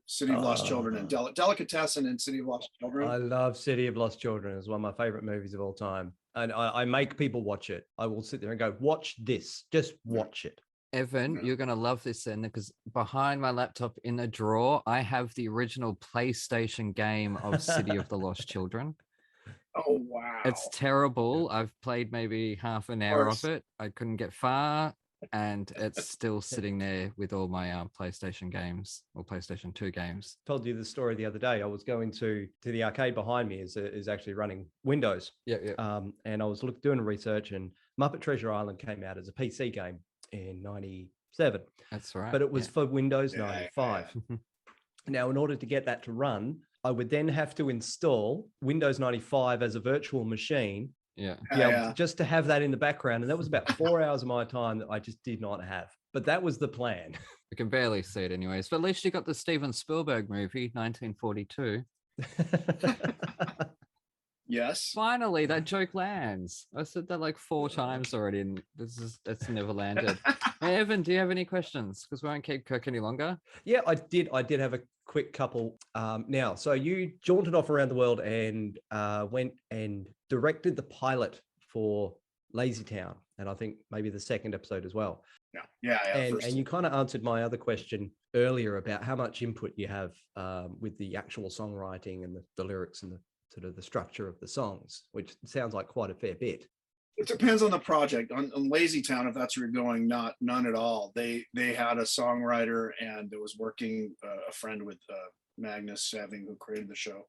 City of Lost Children, and Delicatessen and City of Lost Children. I love City of Lost Children. It's one of my favorite movies of all time. And I make people watch it. I will sit there and go, watch this. Just watch it. Evan, you're going to love this then, because behind my laptop in a drawer, I have the original PlayStation game of City of the Lost Children. Oh, wow. It's terrible. I've played maybe half an hour of it. I couldn't get far, and it's still sitting there with all my PlayStation games or PlayStation 2 games. Told you the story the other day. I was going to the arcade behind me is actually running Windows. And I was doing research, and Muppet Treasure Island came out as a PC game in 97. That's right. But it was for Windows 95. Now, in order to get that to run, I would then have to install Windows 95 as a virtual machine. Just to have that in the background. And that was about 4 hours of my time that I just did not have. But that was the plan. I can barely see it anyways. But at least you got the Steven Spielberg movie, 1942. Yes. Finally, that joke lands. I said that like 4 times already, and that's never landed. Hey, Evan, do you have any questions? Because we won't keep Kirk any longer. Yeah, I did have a quick couple. Now, so you jaunted off around the world and went and directed the pilot for Lazytown, and I think maybe the second episode as well. Yeah. And you kind of answered my other question earlier about how much input you have with the actual songwriting and the lyrics and the sort of the structure of the songs, which sounds like quite a fair bit. It depends on the project. On Lazytown, if that's where you're going, none at all. They had a songwriter, and it was working a friend with Magnus Saving, who created the show,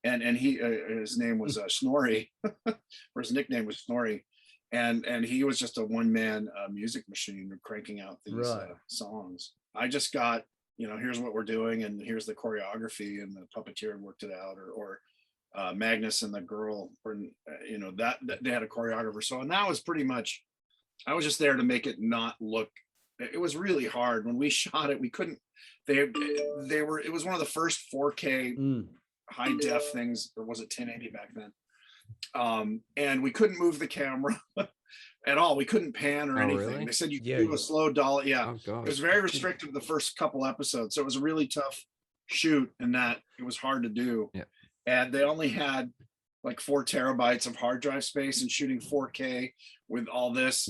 and he his name was Snorri, or his nickname was Snorri, and he was just a one-man music machine cranking out these songs. I just got, here's what we're doing, and here's the choreography, and the puppeteer worked it out, or Magnus and the girl, or that they had a choreographer. So, and that was pretty much, I was just there to make it not look. It was really hard when we shot it. We couldn't. They were. It was one of the first 4K high def things, or was it 1080 back then? And we couldn't move the camera at all. We couldn't pan or anything. Really? They said you could do a slow dolly. Yeah, Oh, it was very restrictive the first couple episodes. So it was a really tough shoot, and that it was hard to do. Yeah. And they only had like 4 terabytes of hard drive space, and shooting 4K with all this,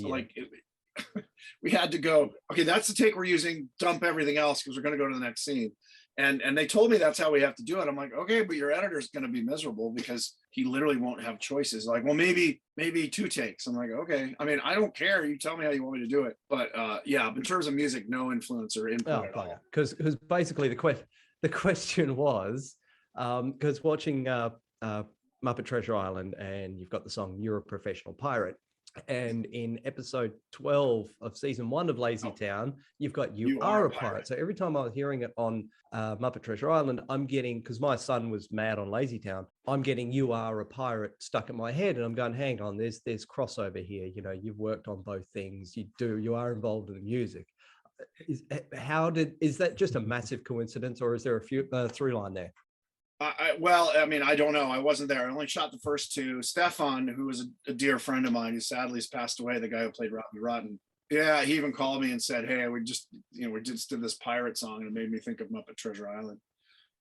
we had to go, okay, that's the take we're using, dump everything else because we're going to go to the next scene. And they told me that's how we have to do it. I'm like, okay, but your editor's going to be miserable because he literally won't have choices. Like, well, maybe 2 takes. I'm like, okay. I mean, I don't care. You tell me how you want me to do it. But yeah, in terms of music, no influence or input at all. Because basically the question was, because watching Muppet Treasure Island, and you've got the song "You're a Professional Pirate," and in episode 12 of season 1 of Lazytown, you've got "You Are a Pirate." So every time I was hearing it on Muppet Treasure Island, I'm getting, because my son was mad on Lazytown, I'm getting "You Are a Pirate" stuck in my head, and I'm going, hang on, there's crossover here. You know, you've worked on both things. You are involved in the music. Is that just a massive coincidence, or is there a few through line there? Well, I mean, I don't know. I wasn't there. I only shot the first 2. Stefan, who was a dear friend of mine, who sadly has passed away, the guy who played Robbie Rotten. Yeah, he even called me and said, hey, we just did this pirate song, and it made me think of Muppet Treasure Island.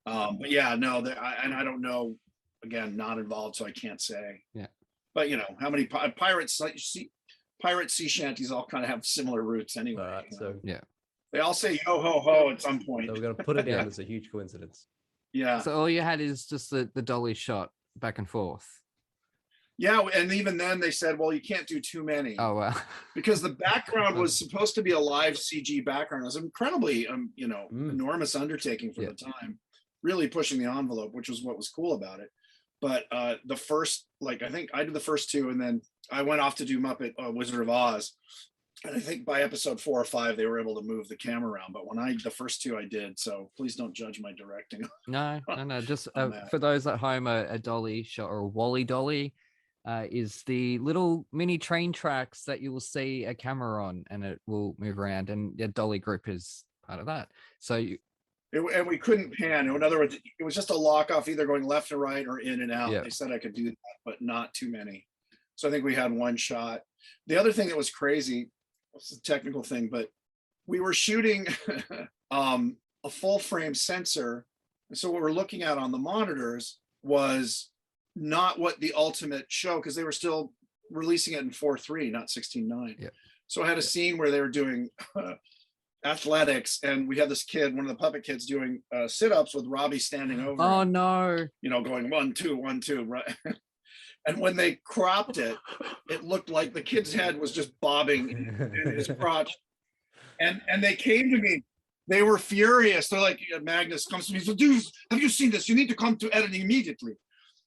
But yeah, no, and I don't know, again, not involved, so I can't say. Yeah. But you know, how many pirate sea shanties all kind of have similar roots anyway. So yeah. They all say yo ho ho at some point. So we're going to put it down as a huge coincidence. Yeah. So all you had is just the dolly shot back and forth. Yeah, and even then they said, well, you can't do too many. Oh wow. Because the background was supposed to be a live CG background. It was incredibly enormous undertaking for the time, really pushing the envelope, which was what was cool about it. But the first, I think I did the first 2, and then I went off to do Muppet Wizard of Oz. And I think by episode 4 or 5, they were able to move the camera around. But the first 2 I did, so please don't judge my directing. No. Just for those at home, a dolly shot, or a Wally dolly, is the little mini train tracks that you will see a camera on, and it will move around. And the dolly grip is part of that. So and we couldn't pan. In other words, it was just a lock off, either going left or right or in and out. Yeah. They said I could do that, but not too many. So I think we had 1 shot. The other thing that was crazy, it's a technical thing, but we were shooting a full frame sensor. And so what we're looking at on the monitors was not what the ultimate show, because they were still releasing it in 4:3, not 16:9. Yeah. So I had a scene where they were doing athletics, and we had this kid, one of the puppet kids, doing sit-ups with Robbie standing over. Oh him, no. going 1 2 1 2, right? And when they cropped it, it looked like the kid's head was just bobbing in his crotch. And they came to me. They were furious. They're like, Magnus comes to me and says, dude, have you seen this? You need to come to editing immediately.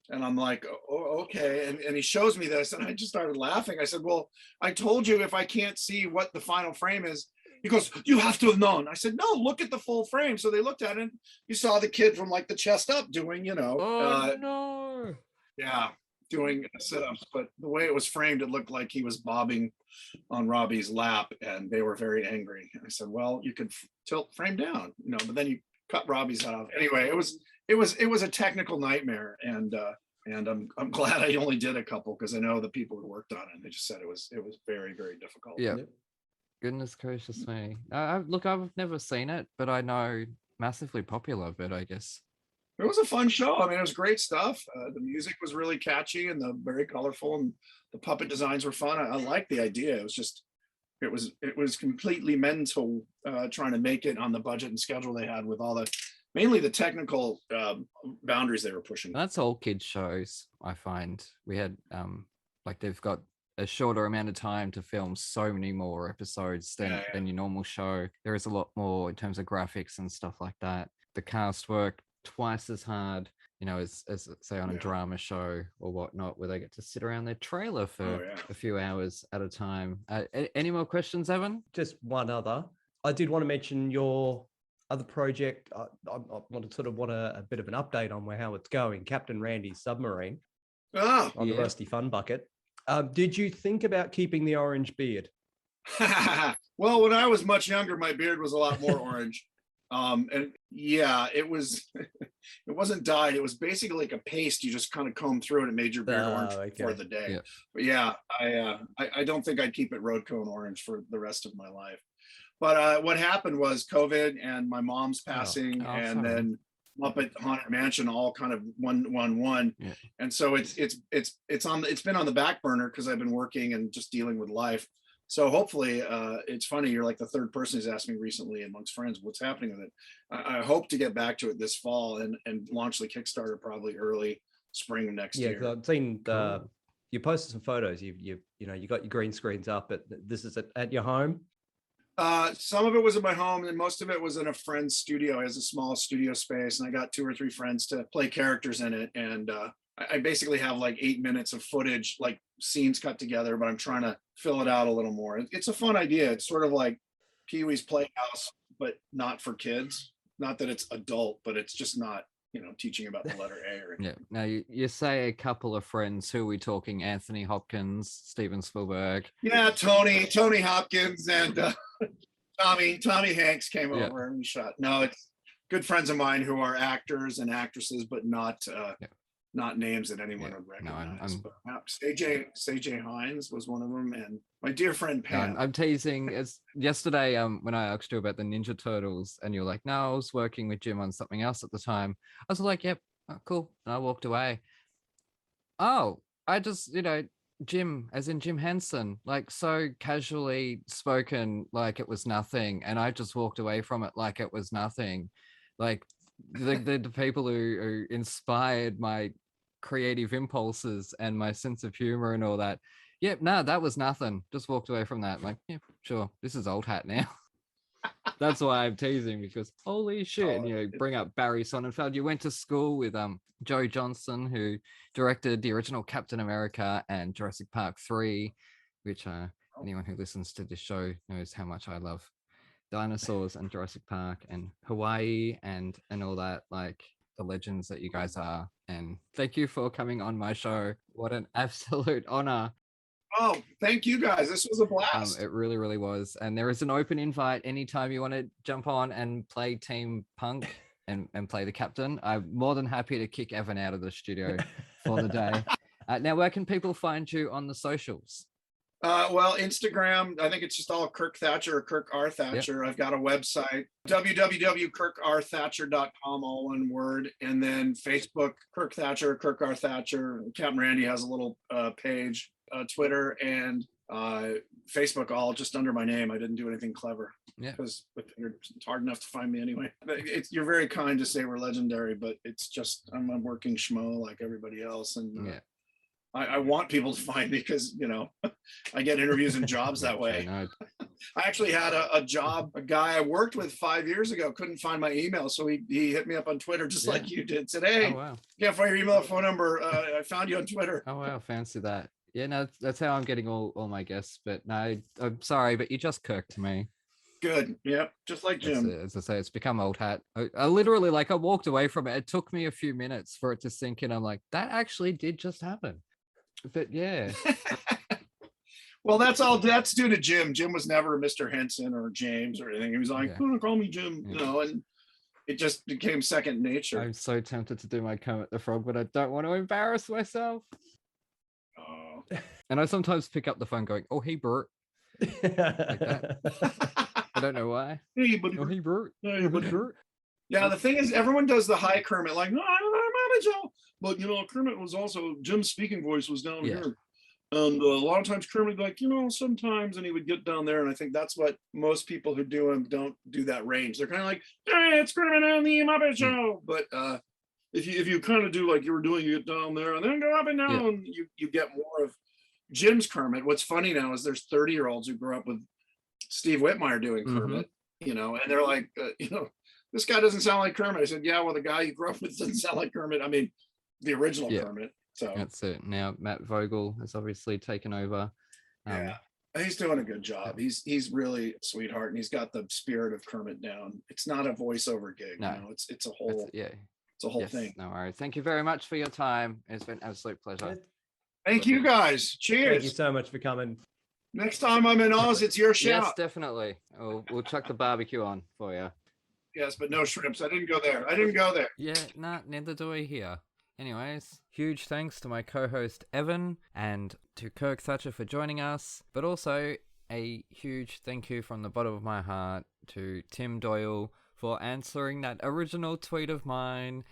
And I'm like, oh, okay. And he shows me this, and I just started laughing. I said, well, I told you if I can't see what the final frame is. He goes, you have to have known. I said, no, look at the full frame. So they looked at it, and you saw the kid from the chest up doing, no. Yeah, doing sit-ups. But the way it was framed, it looked like he was bobbing on Robbie's lap, and they were very angry. And I said, well, you could tilt frame down, but then you cut Robbie's out. Anyway, it was a technical nightmare, and I'm glad I only did a couple, because I know the people who worked on it, and they just said it was very, very difficult. Yeah. Goodness gracious me. Look, I've never seen it, but I know massively popular, but I guess it was a fun show. I mean, it was great stuff. The music was really catchy and very colorful, and the puppet designs were fun. I liked the idea. It was just, it was completely mental, trying to make it on the budget and schedule they had, with all mainly the technical boundaries they were pushing. That's all kids shows. I find we had they've got a shorter amount of time to film so many more episodes than your normal show. There is a lot more in terms of graphics and stuff like that. The cast worked twice as hard, as say on a drama show or whatnot, where they get to sit around their trailer for a few hours at a time. Any more questions, Evan? Just one other. I did want to mention your other project. I want a bit of an update on how it's going. Captain Randy's Submarine on the Rusty Fun Bucket. Did you think about keeping the orange beard? Well, when I was much younger, my beard was a lot more orange. And yeah, it wasn't dyed. It was basically like a paste. You just kind of comb through it and made your beard orange for the day. Yeah. But yeah, I don't think I'd keep it road cone orange for the rest of my life. But what happened was COVID and my mom's passing, and then Muppet Haunted Mansion all kind of one. Yeah. And so it's been on the back burner because I've been working and just dealing with life. So hopefully, it's funny. You're like the third person who's asked me recently amongst friends what's happening with it. I hope to get back to it this fall and launch the Kickstarter probably early spring of next Yeah, year. 'cause I've seen you posted some photos. You know, you got your green screens up, but this is at your home. Some of it was in my home, and most of it was in a friend's studio. He has a small studio space, and I got 2 or 3 friends to play characters in it. And I basically have like 8 minutes of footage, like scenes cut together, but I'm trying to fill it out a little more. It's a fun idea. It's sort of like Pee-wee's Playhouse, but not for kids. Not that it's adult, but it's just not, teaching about the letter A or anything. Yeah. Now you say a couple of friends. Who are we talking? Anthony Hopkins, Steven Spielberg. Yeah, Tony Hopkins, and Tommy Hanks came over and shot. No, it's good friends of mine who are actors and actresses, but not names that anyone would recognize. But CJ Hines was one of them, and my dear friend Pam. I'm teasing. It's yesterday when I asked you about the Ninja Turtles, and you're like, no, I was working with Jim on something else at the time. I was like, yep, cool, and I walked away. Oh, I just, Jim, as in Jim Henson, like so casually spoken like it was nothing, and I just walked away from it like it was nothing. Like the people who inspired my creative impulses and my sense of humor and all that. Yep, no, that was nothing. Just walked away from that. Like, yeah, sure, this is old hat now. That's why I'm teasing, because holy shit. And, bring up Barry Sonnenfeld. You went to school with Joe Johnston, who directed the original Captain America and Jurassic Park 3, which anyone who listens to this show knows how much I love dinosaurs and Jurassic Park and Hawaii and all that, like the legends that you guys are. And thank you for coming on my show. What an absolute honor. Oh, thank you guys. This was a blast. It really, really was. And there is an open invite anytime you want to jump on and play Team Punk and play the captain. I'm more than happy to kick Evan out of the studio for the day. Now, where can people find you on the socials? Well, Instagram, I think it's just all Kirk Thatcher or Kirk R. Thatcher. Yep. I've got a website, www.kirkthatcher.com, all one word. And then Facebook, Kirk Thatcher, Kirk R. Thatcher. Captain Randy has a little page, Twitter and Facebook, all just under my name. I didn't do anything clever because it's hard enough to find me anyway. You're very kind to say we're legendary, but it's just, I'm a working schmo like everybody else. And I want people to find me because, I get interviews and jobs that way. I actually had a job, a guy I worked with 5 years ago, couldn't find my email. So he hit me up on Twitter just like you did today. Oh, wow. Can't find your email, phone number. I found you on Twitter. Oh, wow. Fancy that. Yeah, no, that's how I'm getting all my guests. But no, I'm sorry, but you just kirked me. Good. Yep. Just like Jim. As I say, it's become old hat. I literally, I walked away from it. It took me a few minutes for it to sink in. I'm like, that actually did just happen. But yeah. Well, that's due to Jim. Jim was never Mr. Henson or James or anything. He was like, call me Jim, and it just became second nature. I'm so tempted to do my Kermit the Frog, but I don't want to embarrass myself. Oh. And I sometimes pick up the phone going, oh, hey, Bert. Like that. I don't know why. Hey, buddy. Oh, hey, Bert. Hey, buddy. Bert. Yeah, the thing is, everyone does the high Kermit, like, no, I don't know, Joe. But, Kermit was also, Jim's speaking voice was down here. And a lot of times Kermit would be like, sometimes, and he would get down there. And I think that's what most people who do him don't do that range. They're kind of like, hey, it's Kermit on the Muppet Show. But if you kind of do like you were doing, you get down there and then go up and down, you get more of Jim's Kermit. What's funny now is there's 30-year-olds who grew up with Steve Whitmire doing Kermit, and they're like, this guy doesn't sound like Kermit. I said, yeah, well, the guy you grew up with doesn't sound like Kermit. I mean, the original Kermit. So that's it. Now Matt Vogel has obviously taken over. He's doing a good job. He's really a sweetheart, and he's got the spirit of Kermit down. It's not a voiceover gig. No, it's a whole it's a whole thing. No worries. Thank you very much for your time. It's been an absolute pleasure. Thank you guys. Cheers. Thank you so much for coming. Next time I'm in Oz, it's your shout. Yes, definitely. We'll chuck the barbecue on for you. Yes, but no shrimps. I didn't go there. Yeah, neither do we here. Anyways, huge thanks to my co-host Evan and to Kirk Thatcher for joining us, but also a huge thank you from the bottom of my heart to Tim Doyle for answering that original tweet of mine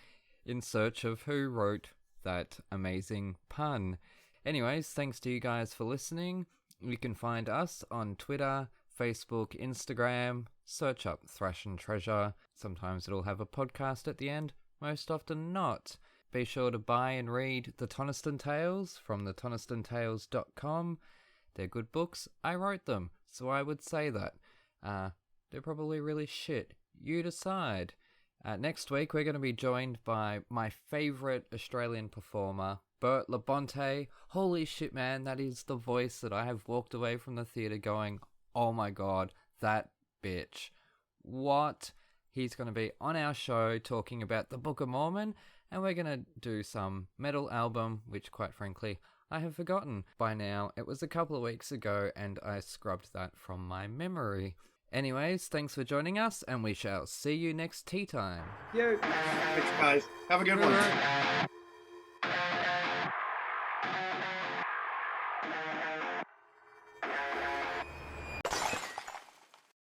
in search of who wrote that amazing pun. Anyways, thanks to you guys for listening. You can find us on Twitter, Facebook, Instagram. Search up Thrash and Treasure. Sometimes it'll have a podcast at the end, most often not. Be sure to buy and read The Toniston Tales from thetonistontales.com. They're good books. I wrote them, so I would say that. They're probably really shit. You decide. Next week, we're going to be joined by my favourite Australian performer, Bert Labonte. Holy shit, man, that is the voice that I have walked away from the theatre going, oh my god, that bitch. What? He's going to be on our show talking about the Book of Mormon, and we're going to do some metal album, which quite frankly, I have forgotten by now. It was a couple of weeks ago, and I scrubbed that from my memory. Anyways, thanks for joining us, and we shall see you next tea time. Yo. Thanks, guys. Have a good one.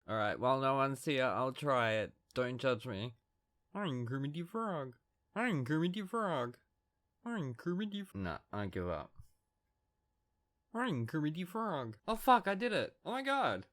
Alright, while no one's here, I'll try it. Don't judge me. I'm Kermit the Frog. I'm Kermit the Frog. I'm Kermit the Frog. Nah, I give up. I'm Kermit the Frog. Oh fuck, I did it. Oh my god.